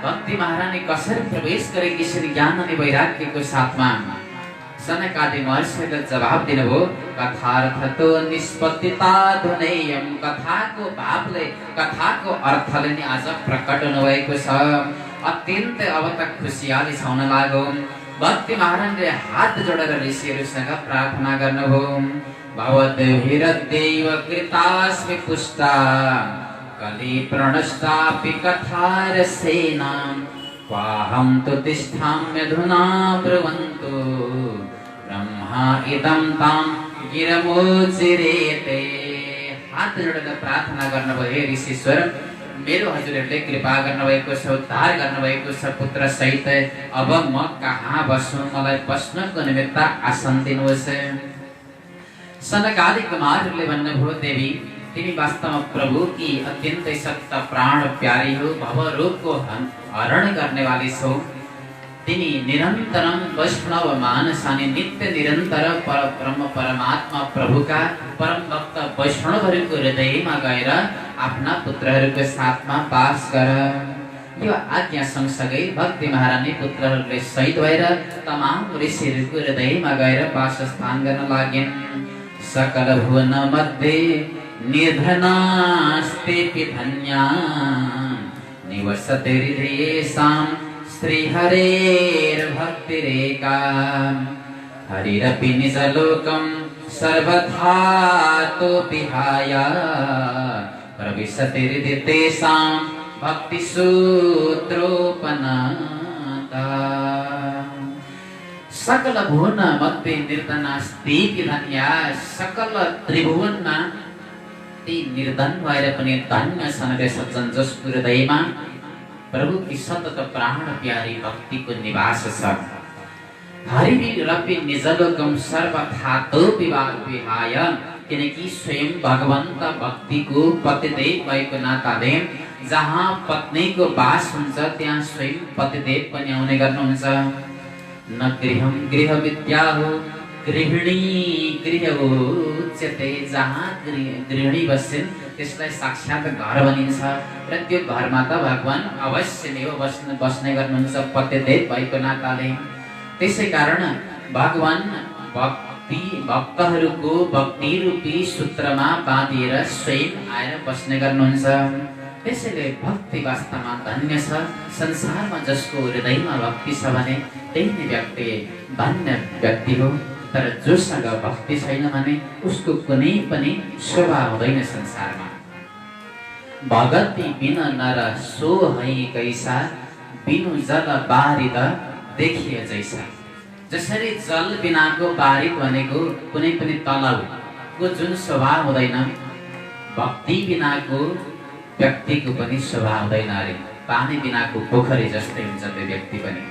भक्ति महारानी कसरी प्रवेश गरेकी छिन् ज्ञान अनि वैराग्यको साथमा। सनकादि महर्षिहरूले जवाब दिनुभयो, कथार्थतो निष्पत्तिताधुनेयम्। कथाको भावले, कथाको अर्थले नै आज प्रकट हुनुभएको छ। अत्यन्त अब त खुसियाली छाउन लाग्यो। भक्ति महारानीले हात जोडेर ऋषिहरूसँग प्रार्थना गर्नुभयो। भवद्भिरद्यैव कृतास्मि पुष्टा, कलि प्रणष्टापि कथारसेनां। क्वाहं तु तिष्ठाम्यधुना ब्रुवन्तु, ब्रह्मा इदं तां गिरमोचिरेते। हात जोडेर प्रार्थना गर्नुभयो, हे ऋषीश्वर मेरो हजुरहरूले कृपा गर्नुभएको छ, उद्धार गर्नुभएको छ पुत्र सहित। अब म कहाँ बस्नु, मलाई बस्नको निमित्त आसन दिनुहोस्। सनकादि कुमारहरूले भन्नुभयो, देवी तिमी वास्तवमा प्रभु की अत्यन्तै सत्य प्राण प्यारी हो, भवरोगको हरण गर्ने वाली छौ। तिमी निरन्तरम वैष्णव मानसानी, नित्य निरन्तर परब्रह्म परमात्मा प्रभुका परम भक्त वैष्णवहरूको हृदयमा गएर आफ्ना पुत्रहरूको साथमा वास गर। यो आज्ञा सँगसँगै भक्ति महारानी पुत्रहरूले शहीद भएर तमाम ऋषिहरूको हृदयमा गएर वासस्थान गर्न लाग्यन्। सकल भुवन मध्ये निर्धनास्तेऽपि धन्या, निवसते हृदयेषां श्रीहरेर्भक्तिरेका। हरिरपि निजलोकं सर्वथा तो विहाय प्रविशति हृदि तेषां भक्तिसूत्रोपनाता। सकल भुवन मध्ये निर्धनास्ति धन्या। सकल त्रिभुवनमा ती निर्धन भएर पनि धन्य छन् रे सज्जन जसको हृदयमा प्रभुकी सतत प्राण प्यारी भक्तिको निवास छ। हरिरपि निजलोकं सर्वथा तो विहाय, किनकि स्वयं भगवन्त भक्तिको पतिदेव भएको नाताले जहाँ पत्नीको बास हुन्छ त्यहाँ स्वयं पतिदेव पनि आउने गर्नुहुन्छ। न गृहं गृहविद्या हो गृहिणी गृह उच्यते। जहाँ गृहिणी बस्छन् त्यसलाई साक्षात घर भनिन्छ र त्यो घरमा त भगवान अवश्य नै बस्ने गर्नुहुन्छ पतिदेव भएको नाताले। त्यसै कारण भगवान भक्तहरूको भक्ति रूपी सूत्रमा बाँधिएर स्वयं आएर बस्ने गर्नुहुन्छ। त्यसैले भक्ति वास्तवमा धन्य छ। संसारमा जसको हृदयमा भक्ति छ भने त्यही नै व्यक्ति धन्य व्यक्ति हो। तर जोसँग भक्ति छैन भने उसको कुनै पनि शोभा हुँदैन संसारमा। भगति बिन नर सो है कैसा, बिनु जल बारिद देखिए जैसा। जसरी जल बिनाको बारिद भनेको कुनै पनि तलाउको जुन स्वभाव हुँदैन, भक्ति बिनाको व्यक्तिको पनि स्वभाव हुँदैन अरे। पानी बिनाको पोखरी जस्तै हुन्छ त्यो व्यक्ति पनि।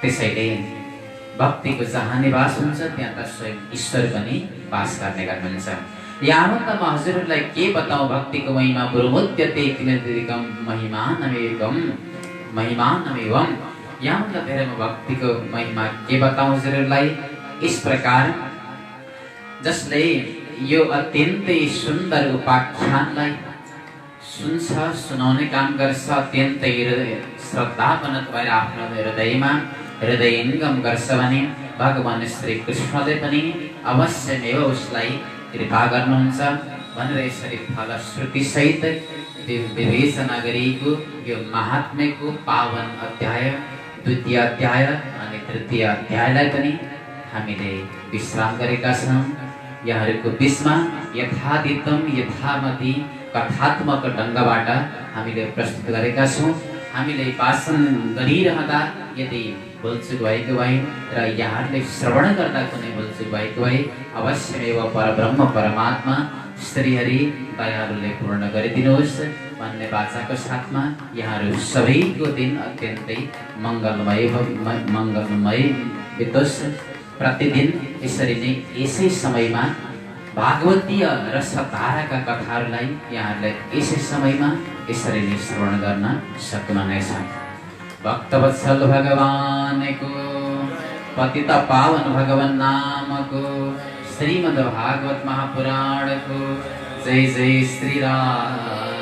त्यसैले भक्तिको जहाँ निवास हुन्छ त्यहाँ त स्वयं ईश्वर पनि वास गर्ने गर्नुहुन्छ। यावत म हजुरहरूलाई के बताउँ भक्तिको महिमा। ब्रह्मोद्यते किमतिकम महिमानमेवम। यहाँभन्दा धेरै म भक्तिको महिमा के बताउँ हजुरहरूलाई। इस प्रकार जसले यो अत्यन्तै सुन्दर उपाख्यानलाई सुन्छ, सुनाउने काम गर्छ, अत्यन्तै श्रद्धापनत भएर आफ्नो हृदयमा हृदयङ्गम गर्छ भने भगवान श्री कृष्णले पनि अवश्य नै उसलाई कृपा गर्नुहुन्छ भनेर यसरी फलश्रुति सहित विवेचना गरिएको यो महात्म्यको पावन अध्याय द्वितीय अध्याय अनि तृतीय अध्यायलाई पनि हामीले विश्राम गरेका छौँ। यहाँहरूको बिचमा यथाधिकतम यथामति कथात्मक ढङ्गबाट हामीले प्रस्तुत गरेका छौँ। हामीले वाचन गरिरहँदा यदि भुलचुक भएको भए र यहाँहरूले श्रवण गर्दा कुनै भुलचुक भएको भए अवश्यमेव परब्रह्म परमात्मा श्रीहरि दयालुले पूर्ण गरिदिनुहोस् भन्ने बाचाको साथमा यहाँहरू सबैको दिन अत्यन्तै मङ्गलमय बितोस्। प्रतिदिन यसरी नै यसै समयमा भागवतीय रसधाराका कथाहरूलाई यहाँहरूलाई यसै समयमा यसरी नै श्रवण गर्न सक्नुहुनेछ। भक्तवत्सल भगवानको पतित पावन भगवान नामको श्रीमद् भागवत महापुराणको जय जय श्री राम।